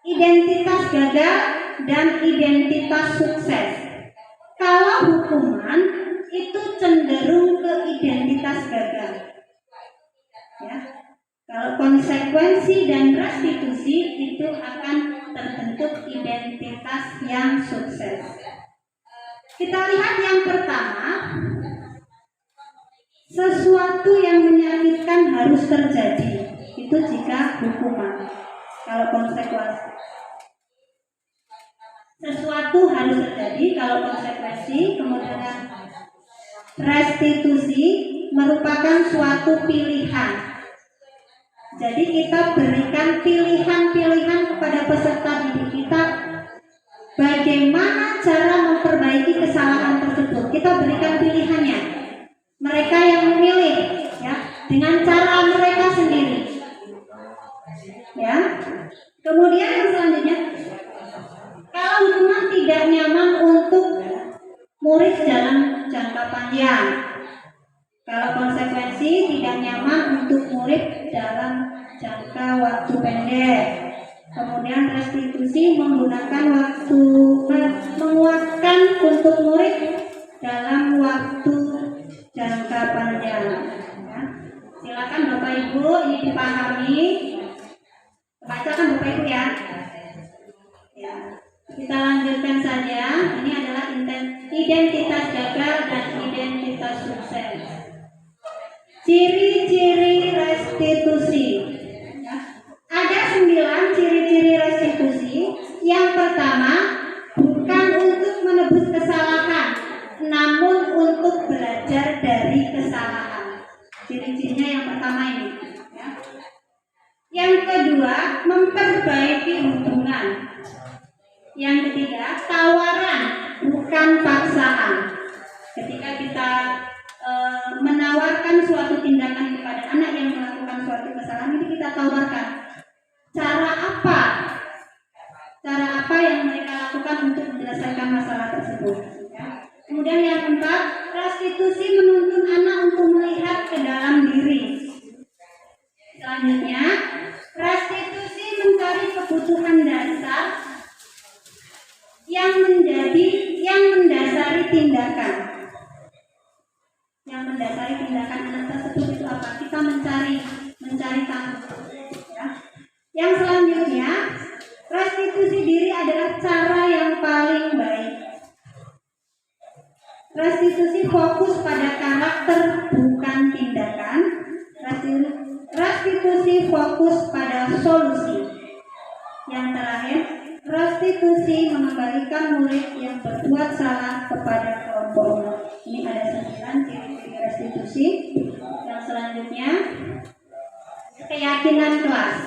identitas gagal dan identitas sukses. Kalau hukuman itu cenderung ke identitas gagal, ya. Kalau konsekuensi dan restitusi itu akan terbentuk identitas yang sukses. Kita lihat yang pertama, sesuatu yang menyakitkan harus terjadi. Itu jika hukuman. Kalau konsekuensi, sesuatu harus terjadi. Kalau konsekuensi, kemudian restitusi merupakan suatu pilihan. Jadi kita berikan pilihan-pilihan kepada peserta didik kita bagaimana cara memperbaiki kesalahan tersebut. Kita berikan pilihannya. Mereka yang memilih, ya, dengan cara mereka sendiri. Ya. Kemudian yang selanjutnya, kalau hukuman tidak nyaman untuk murid dalam jangka panjang. Kalau konsekuensi tidak nyaman untuk murid dalam jangka waktu pendek. Kemudian restitusi menggunakan waktu menguatkan untuk murid dalam waktu jangka panjang. Ya. Silakan Bapak Ibu ini dipahami. Bacakan Bapak Ibu ya. Ya. Kita lanjutkan saja. Ini adalah identitas gagal dan identitas sukses. Ciri-ciri restitusi. Ya. Ada 9 ciri-ciri restitusi. Yang pertama, bukan untuk menebus kesalahan, namun untuk belajar dari kesalahan. Ciri-cirinya yang pertama ini. Ya. Yang kedua, memperbaiki hubungan. Yang ketiga, tawaran, bukan paksaan. Ketika kita menawarkan suatu tindakan kepada anak yang melakukan suatu kesalahan, ini kita tawarkan cara apa yang mereka lakukan untuk menyelesaikan masalah tersebut, ya. Kemudian yang keempat, restitusi menuntun anak untuk melihat ke dalam diri. Selanjutnya, restitusi mencari kebutuhan dasar yang mendasari tindakan. Yang mendasari tindakan anak tersebut itu apa? Kita mencari tahu, ya. Yang selanjutnya, restitusi diri adalah cara yang paling baik. Restitusi fokus pada karakter bukan tindakan. Restitusi fokus pada solusi. Yang terakhir, restitusi mengembalikan murid yang berbuat salah kepada kelompoknya. Ini ada 9 ciri-ciri restitusi. Yang selanjutnya, keyakinan kelas.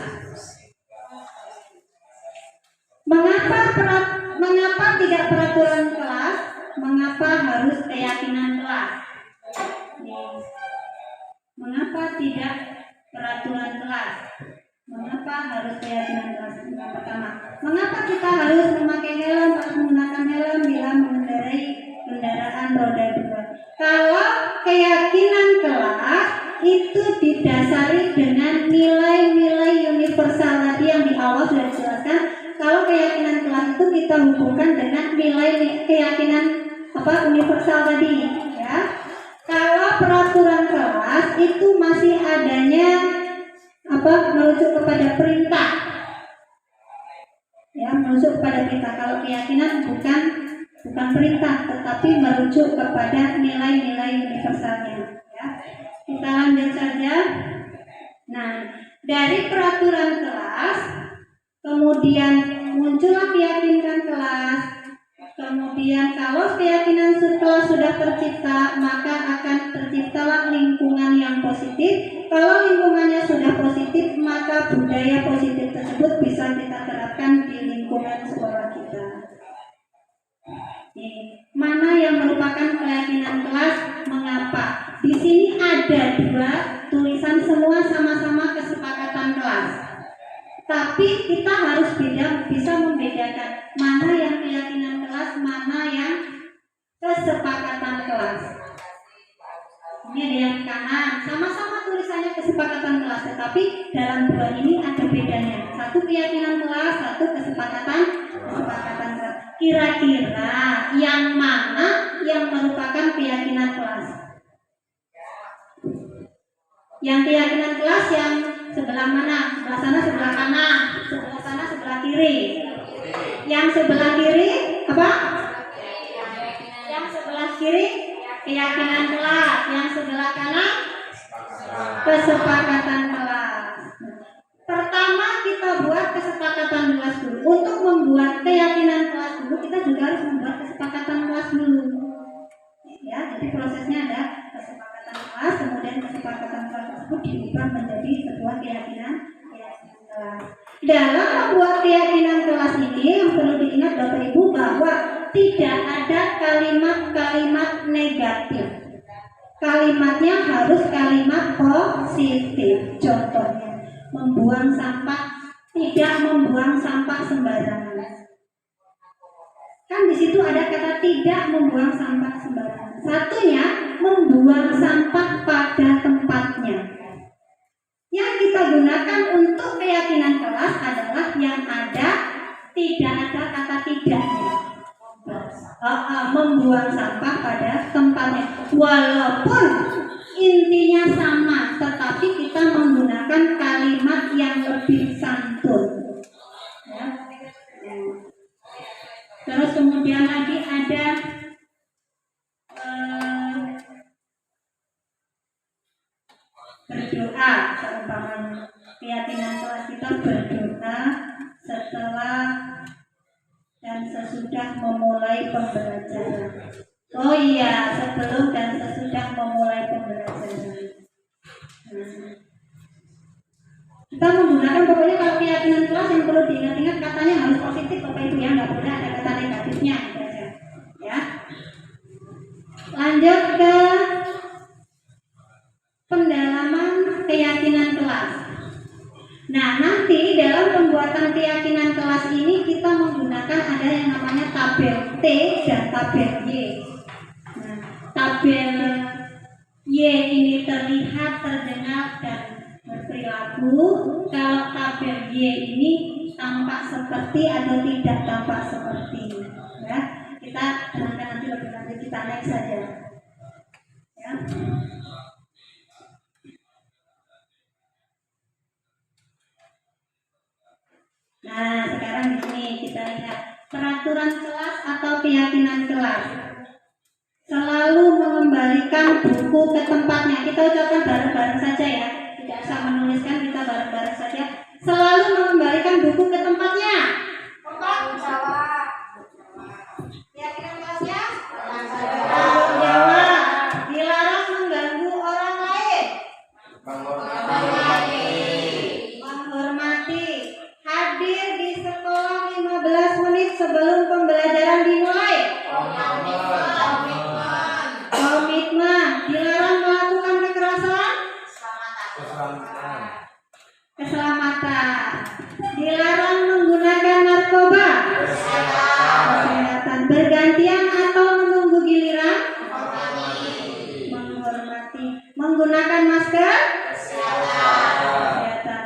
Mengapa tidak peraturan kelas? Mengapa harus keyakinan kelas? Mengapa tidak peraturan kelas? Mengapa harus keyakinan kelas? Yang pertama, mengapa kita harus memakai helm, harus menggunakan helm bila mengendarai kendaraan roda 2? Kalau keyakinan kelas itu didasari dengan nilai-nilai universal tadi yang di awal sudah dijelaskan. Kalau keyakinan kelas itu kita hubungkan dengan nilai keyakinan universal tadi, ya. Kalau peraturan kelas itu masih adanya merujuk kepada perintah. Ya, merujuk kepada perintah. Kalau keyakinan bukan perintah, tetapi merujuk kepada nilai-nilai universalnya. Ya. Kita lanjut saja. Nah, dari peraturan kelas, kemudian muncullah keyakinan kelas. Kemudian kalau keyakinan kelas sudah tercipta, maka akan terciptalah lingkungan yang positif. Kalau lingkungannya sudah positif, maka budaya positif tersebut bisa kita terapkan di lingkungan sekolah kita. Mana yang merupakan keyakinan kelas? Mengapa? Di sini ada 2 tulisan, semua sama-sama kesepakatan kelas. Tapi kita harus bisa membedakan mana yang keyakinan kelas, mana yang kesepakatan kelas. Ini ada yang kanan, sama-sama tulisannya kesepakatan kelas, tetapi dalam 2 ini ada bedanya. Satu keyakinan kelas, satu kesepakatan kelas. Kira-kira yang mana yang merupakan keyakinan kelas? Yang keyakinan kelas yang sebelah mana? Sebelah sana, sebelah kanan. Sebelah sana, sebelah kiri. Yang sebelah kiri apa? Yang sebelah kiri keyakinan kelas. Yang sebelah kanan kesepakatan kelas. Pertama kita buat kesepakatan kelas dulu. Untuk membuat keyakinan kelas dulu, kita juga harus membuat kesepakatan kelas dulu. Ya, jadi prosesnya ada kesepakatan kelas, kemudian kesepakatan kelas tersebut diubah menjadi sebuah keyakinan kelas. Dalam membuat keyakinan kelas ini yang perlu diingat Bapak Ibu bahwa tidak ada kalimat-kalimat negatif. Kalimatnya harus kalimat positif. Contohnya, membuang sampah, tidak membuang sampah sembarangan. Kan di situ ada kata tidak membuang sampah sembarangan. Satunya membuang sampah pada tempatnya. Yang kita gunakan untuk keyakinan kelas adalah yang ada tidak ada kata tidaknya. Membuang sampah pada tempatnya. Walaupun intinya sama, tetapi kita menggunakan kalimat yang lebih santun. Ya. Terus kemudian lagi ada berdoa. Seumpamanya keyakinan kelas kita berdoa setelah dan sesudah memulai pembelajaran. Oh iya, sebelum dan sesudah memulai pembelajaran. Kita menggunakan pokoknya kalau keyakinan kelas yang perlu diingat-ingat katanya harus positif Bapak Ibu ya, nggak boleh ada kata negatifnya saja. Ya. Lanjut ke pendalaman keyakinan kelas. Nah, nanti dalam pembuatan keyakinan kelas ini kita menggunakan ada yang namanya tabel T dan tabel Y. Nah, tabel Y ini terlihat, terdengar, dan berperilaku. Kalau tabel Y ini tampak seperti atau tidak tampak seperti. Ya, kita nanti lebih lanjut, kita next saja. Ya. Nah, sekarang di sini kita lihat peraturan kelas atau keyakinan kelas. Selalu mengembalikan buku ke tempatnya. Kita ucapkan bareng-bareng saja ya. Tidak usah menuliskan, kita bareng-bareng saja. Selalu mengembalikan buku ke tempatnya. Keyakinan kelasnya? Tanggung jawab. Dilarang mengganggu orang lain. Menghormati. Hadir di sekolah 15 menit sebelum pembelajaran dimulai. Komitmen. Dilarang melakukan kekerasan. Keselamatan. Dilarang menggunakan narkoba. Kesehatan. Bergantian atau menunggu giliran. Menghormati. Menggunakan masker. Kesehatan.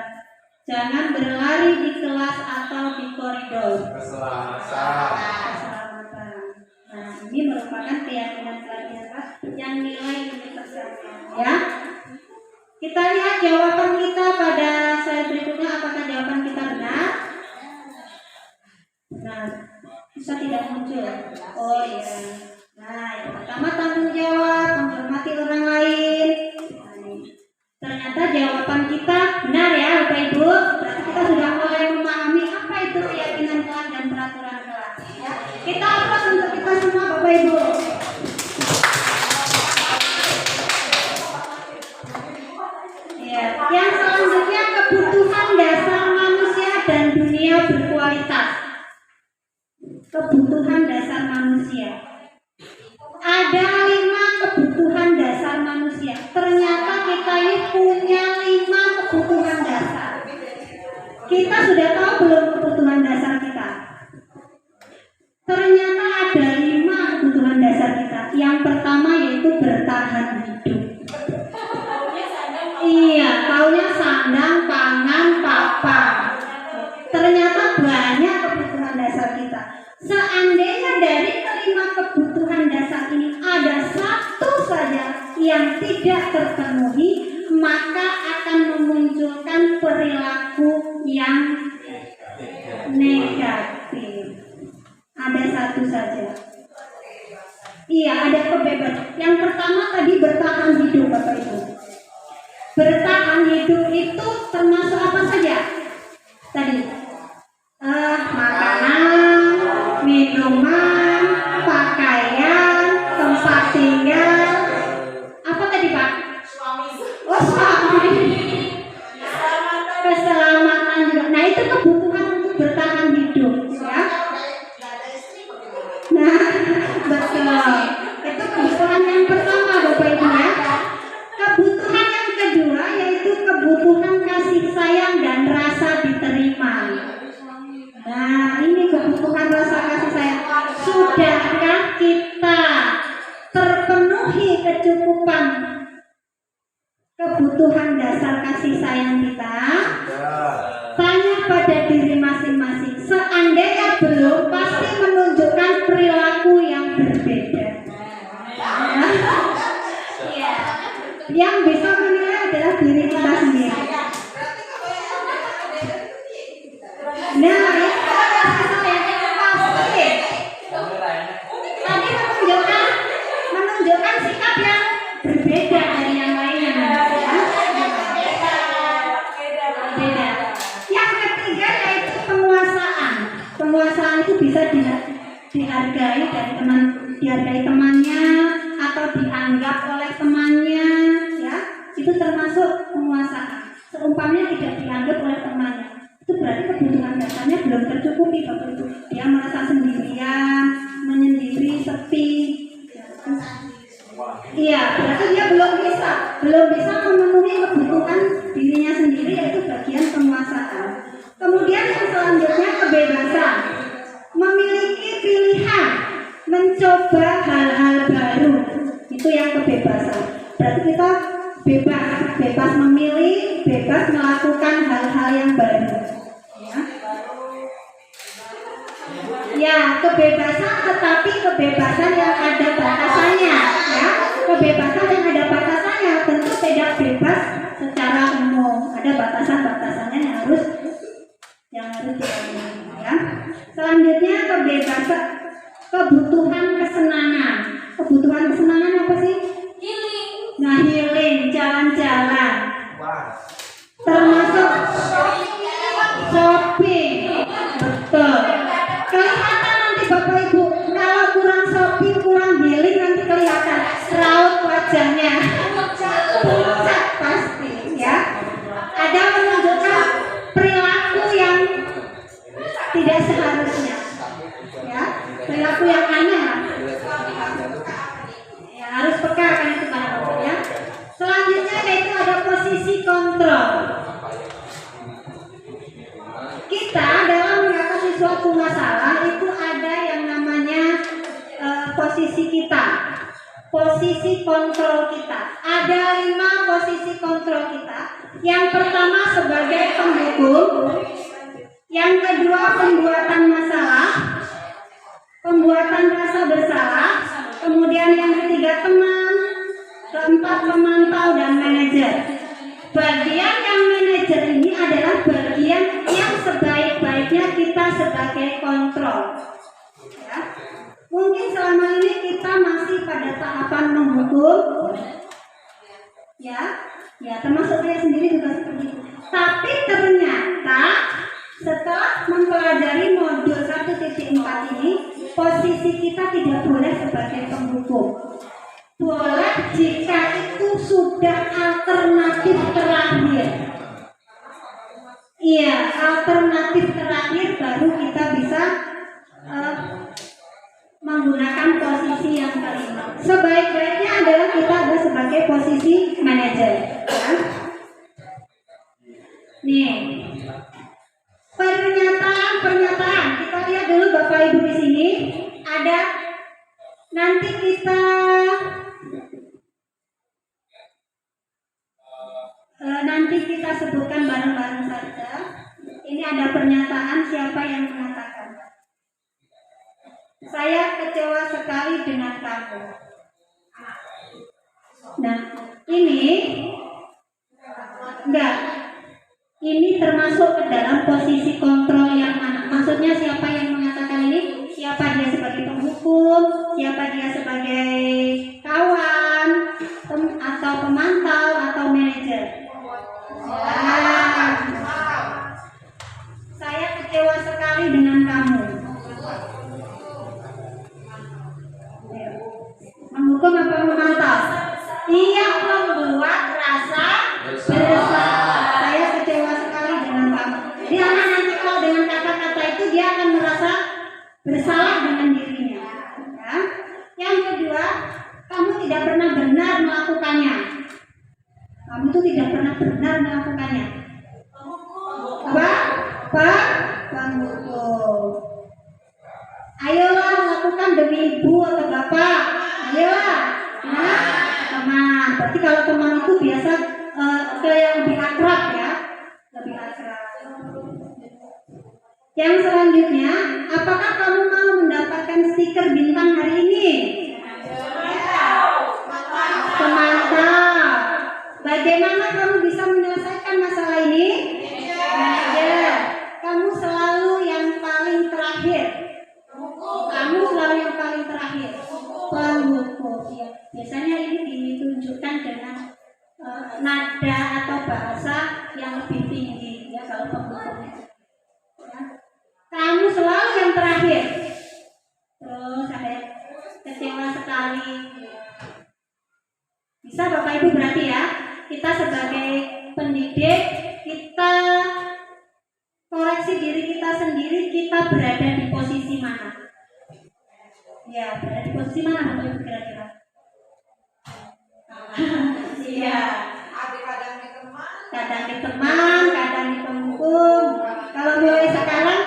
Jangan berlari di kelas atau di koridor. Keselamatan. Nah, ini merupakan keyakinan kelas yang nilai universalnya. Ya. Kita lihat jawaban kita pada slide berikutnya, apakah jawaban kita benar? Nah, bisa tidak muncul. Oh iya. Nah, yang pertama tanggung jawab, menghormati orang lain. Nah, ternyata jawaban kita benar ya, Bapak Ibu. Berarti kita sudah mulai memahami apa itu keyakinan kelas dan peraturan kelas. Ya. Kita aplaus untuk kita semua, Bapak Ibu. Ya. Yang selanjutnya kebutuhan dasar manusia dan dunia berkualitas. Kebutuhan dasar manusia. Ada 5 kebutuhan dasar manusia. Ternyata kita ini punya 5 kebutuhan dasar. Kita sudah tahu belum kebutuhan dasar kita? Ternyata ada 5 kebutuhan dasar kita. Yang pertama yaitu bertahan hidup. Iya, taunya sandang, pangan, papan. Ternyata banyak kebutuhan dasar kita. Seandainya dari kelima kebutuhan dasar ini ada satu saja yang tidak terpenuhi, maka akan memunculkan perilaku yang negatif. Ada satu saja. Iya, ada kebebasan. Yang pertama tadi bertahan hidup, Bapak Ibu. Bertahan hidup itu termasuk apa saja? Tadi makanan, minuman, pakaian, tempat tinggal. Apa tadi Pak? Oh, suami. Keselamatan juga. Nah, itu kebutuhan untuk bertahan hidup, ya. Nah, betul. Itu kebutuhan yang pertama, Bapak Ibu ya. Kebutuhan yang kedua yaitu kebutuhan kasih sayang dan rasa diterima. Nah, ini kebutuhan rasa kasih sayang. Sudahkah kita terpenuhi kecukupan kebutuhan dasar kasih sayang kita? Tanya pada diri masing-masing. Seandainya belum, pasti menunjukkan perilaku yang berbeda. Ya. Yang bisa menilai adalah diri kita sendiri. Nah, ya, pasti. Tadi menunjukkan sikap yang berbeda dari yang lainnya. Ya. Beda. Yang ketiga yaitu penguasaan. Penguasaan itu bisa dihargai dari dihargai temannya atau dianggap oleh temannya, ya. Itu termasuk penguasaan. Seumpamanya tidak dianggap oleh temannya, itu berarti kebutuhan dasarnya belum tercukupi, Bapak Ibu. Dia merasa sendirian, menyendiri, sepi. Iya, berarti dia belum bisa memenuhi kebutuhan dirinya sendiri, yaitu bagian penguasaan. Kemudian yang selanjutnya kebebasan, memiliki pilihan, mencoba hal-hal baru, itu yang kebebasan. Berarti kita bebas memilih, bebas melakukan hal-hal yang baru. Ya, kebebasan, tetapi kebebasan yang ada batasannya, ya. Kebebasan yang ada batasannya, tentu tidak bebas secara umum. Ada batasan-batasannya yang harus dipenuhi, ya. Selanjutnya kebebasan, kebutuhan kesenangan. Kebutuhan kesenangan apa sih? Healing. Nah, healing, jalan-jalan. Termasuk shopping. Betul. Kelihatan nanti Bapak Ibu, kalau kurang shopping, kurang healing, nanti kelihatan raut wajahnya. Pucat pasti, ya. Ada menunjukkan perilaku yang tidak seharusnya, ya. Perilaku yang aneh. Ya, harus peka kan itu Pak, ya. Selanjutnya yaitu ada posisi kontrol. Kita dalam mengatasi suatu masalah itu ada yang namanya posisi kita, posisi kontrol kita. Ada 5 posisi kontrol kita. Yang pertama sebagai penghukum, yang kedua pembuatan masalah, pembuatan rasa bersalah, kemudian yang ketiga teman, keempat pemantau tahapan menghukum. Ya, termasuk saya sendiri juga seperti itu. Tapi ternyata setelah mempelajari modul 1.4 ini, posisi kita tidak boleh sebagai penghukum. Boleh jika itu sudah alternatif terakhir. Iya, alternatif terakhir baru kita bisa menggunakan posisi yang kelima. Sebaik-baiknya adalah kita ada sebagai posisi manajer. Ya. Nih, pernyataan. Kita lihat dulu Bapak Ibu di sini. Ada nanti kita sebutkan bareng-bareng saja. Ini ada pernyataan siapa yang mengatakan. Saya kecewa sekali dengan kamu. Nah, ini termasuk ke dalam posisi kontrol yang mana? Maksudnya siapa yang mengatakan ini? Siapa dia sebagai penghukum? Siapa dia sebagai kawan? Atau pemantau? Atau manajer? Saya kecewa sekali dengan kamu. Menghukum apa memantau? Ia membuat rasa bersalah. Saya kecewa sekali dengan kamu. Jadi anak nanti kalau dengan kata-kata itu dia akan merasa bersalah dengan dirinya. Ya. Yang kedua, kamu tidak pernah benar melakukannya. Kamu itu tidak pernah benar melakukannya. Penghukum. Ayolah lakukan demi ibu atau bapak. Ayolah. Nah, teman. Berarti kalau teman itu biasa ke yang lebih akrab ya. Lebih akrab. Yang selanjutnya, apakah kamu mau mendapatkan stiker bintang hari ini? Pemantau. Bagaimana kamu bisa menyelesaikan masalah ini? Manajer. Kamu selalu yang paling terakhir. Penghukum. Ya. Biasanya ini ditunjukkan dengan nada atau bahasa yang lebih tinggi ya kalau penghukum. Ya. Kamu selalu yang terakhir. Terus ada yang kecewa sekali. Bisa Bapak Ibu berarti ya, kita sebagai pendidik, kita koreksi diri kita sendiri, kita berada di posisi mana? Ya, berada di posisi mana Bapak Ibu kira-kira? Iya. Kadang di teman, kadang di penghukum. Kalau mulai sekarang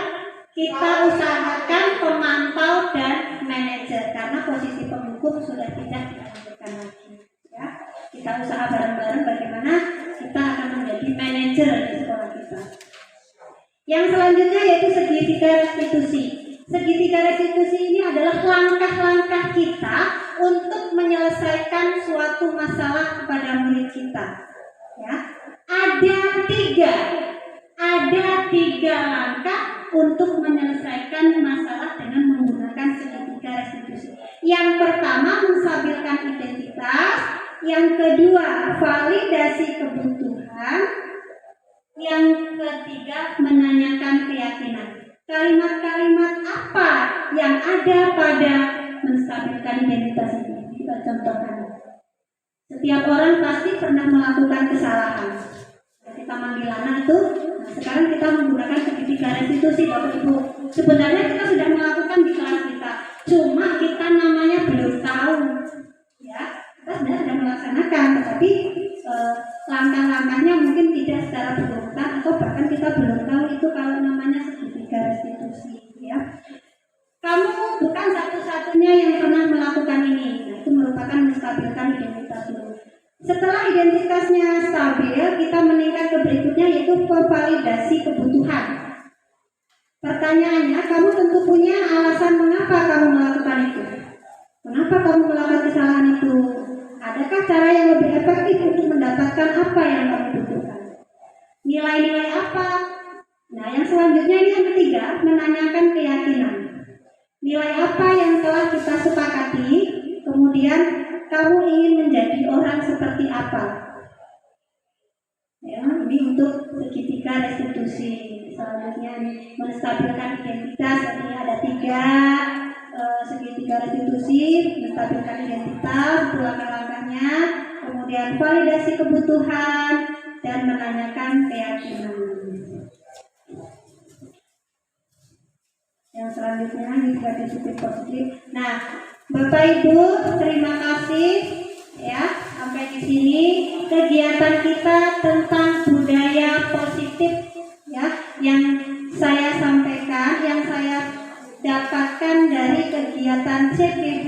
kita usahakan pemantau dan manajer karena posisi penghukum sudah tidak dilanjutkan lagi. Ya, kita usaha bareng-bareng bagaimana kita akan menjadi manajer di sekolah kita. Yang selanjutnya yaitu segitiga restitusi. Segitiga restitusi ini adalah langkah-langkah kita untuk menyelesaikan suatu masalah kepada murid kita. Ya, ada tiga langkah untuk menyelesaikan masalah dengan menggunakan segitiga restitusi. Yang pertama menstabilkan identitas, yang kedua validasi kebutuhan, yang ketiga menanyakan keyakinan. Kalimat-kalimat apa yang ada pada menstabilkan identitas ini? Kita contohkan. Setiap orang pasti pernah melakukan kesalahan. Kita manggil anak itu, nah sekarang kita menggunakan segitiga restitusi Bapak Ibu. Sebenarnya kita sudah melakukan di kelas kita, cuma kita namanya belum tahu. Ya, kita sebenarnya sudah melaksanakan, tetapi langkah-langkahnya mungkin tidak secara berurutan atau bahkan kita belum tahu itu kalau namanya segitiga restitusi. Ya, kamu bukan satu-satunya yang pernah melakukan ini. Nah, itu merupakan menstabilkan identitas dulu. Setelah identitasnya stabil, kita meningkat ke berikutnya yaitu validasi kebutuhan. Pertanyaannya, kamu tentu punya alasan mengapa kamu melakukan itu. Kenapa kamu melakukan kesalahan itu? Adakah cara yang lebih efektif untuk mendapatkan apa yang kamu butuhkan? Nilai-nilai apa? Nah, yang selanjutnya ini yang ketiga, menanyakan keyakinan. Nilai apa yang telah kita sepakati, kemudian kamu ingin menjadi orang seperti apa? Ya, ini untuk segitiga restitusi. Selanjutnya menstabilkan identitas. Ini ada 3 segitiga restitusi. Menstabilkan identitas, itu langkah-langkahnya. Kemudian validasi kebutuhan dan menanyakan keyakinan. Yang selanjutnya ini juga disiplin positif. Nah, Bapak Ibu, terima kasih ya sampai di sini kegiatan kita tentang budaya positif ya yang saya sampaikan, yang saya dapatkan dari kegiatan CPV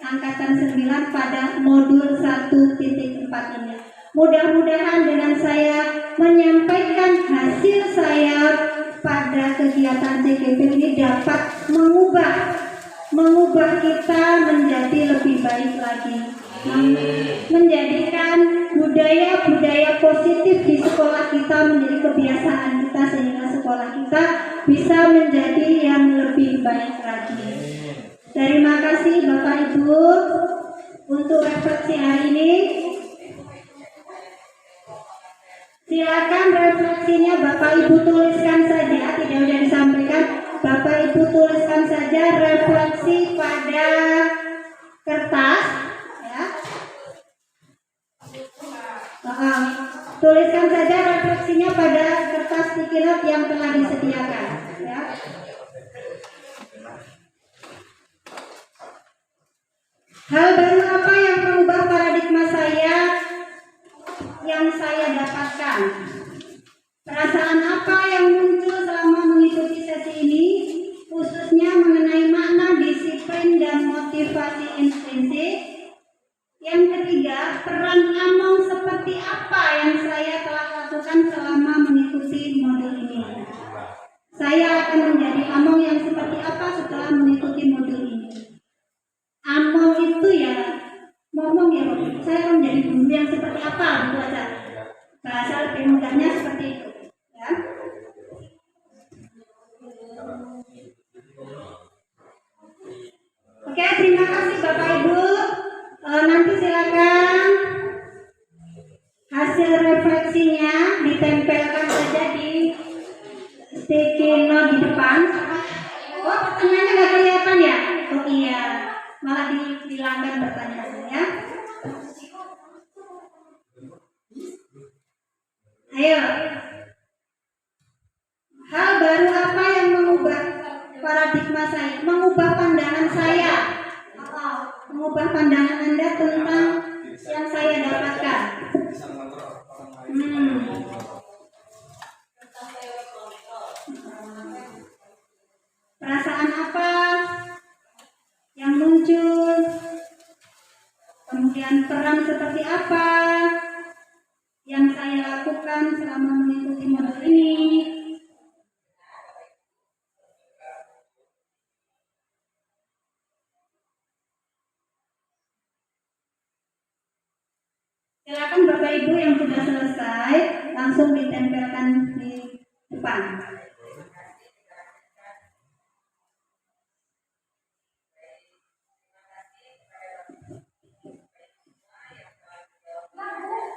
angkatan 9 pada modul 1.4 ini. Mudah-mudahan dengan saya menyampaikan hasil saya pada kegiatan CPV ini dapat mengubah kita menjadi lebih baik lagi, menjadikan budaya-budaya positif di sekolah kita menjadi kebiasaan kita sehingga sekolah kita bisa menjadi yang lebih baik lagi. Terima kasih Bapak Ibu untuk refleksi hari ini. Silakan refleksinya Bapak Ibu tuliskan saja, tidak usah disampaikan. Bapak Ibu tuliskan saja refleksi pada kertas ya. Tuliskan saja refleksinya pada kertas sticky note yang telah disediakan ya. Hal baru apa yang mengubah paradigma saya yang saya dapatkan? Perasaan apa yang muncul selama mengikuti sesi ini, khususnya mengenai makna disiplin dan motivasi intrinsik? Yang ketiga, peran Among seperti apa yang saya telah lakukan selama mengikuti modul ini? Saya akan menjadi Among yang seperti apa setelah mengikuti modul ini? Among itu ya, ngomong ya Bapak, saya akan menjadi guru yang seperti apa, gitu aja. Bahasa lebih mudahnya seperti itu ya. Oke, terima kasih Bapak Ibu. Nanti silakan hasil refleksinya ditempelkan saja di sticky note di depan. Oh, pertanyaannya nggak kelihatan ya? Oh iya, malah dihilangkan pertanyaannya ya. Ayo. Hal baru apa yang mengubah paradigma saya, mengubah pandangan saya, mengubah pandangan Anda tentang yang saya dapatkan? Perasaan apa yang muncul? Kemudian peran seperti apa yang saya lakukan selama mengikuti modul ini? Silakan Bapak Ibu yang sudah selesai langsung ditempelkan di depan.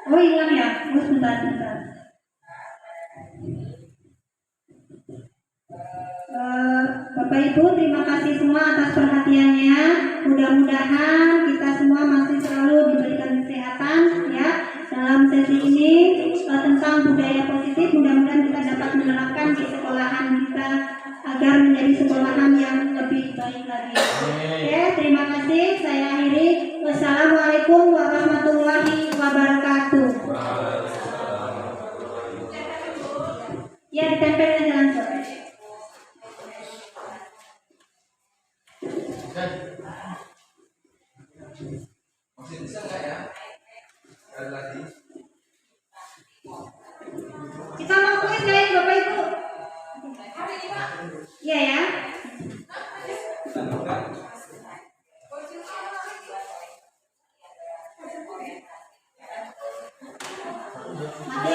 Oh hilang ya? Oh sebentar. Bapak Ibu terima kasih semua atas perhatiannya. Mudah-mudahan kita semua masih selalu diberikan kesehatan ya dalam sesi ini tentang budaya positif. Mudah-mudahan kita dapat menerapkan di sekolahan kita agar menjadi sekolahan yang lebih baik lagi. Oke, terima kasih. Saya akhiri. Wassalamualaikum warahmatullahi wabarakatuh. Ya, ditempelkan jalan sore. Masih bisa nggak ya? Sekali lagi. Kita mau kuis guys, Bapak Ibu. Iya ya. Mati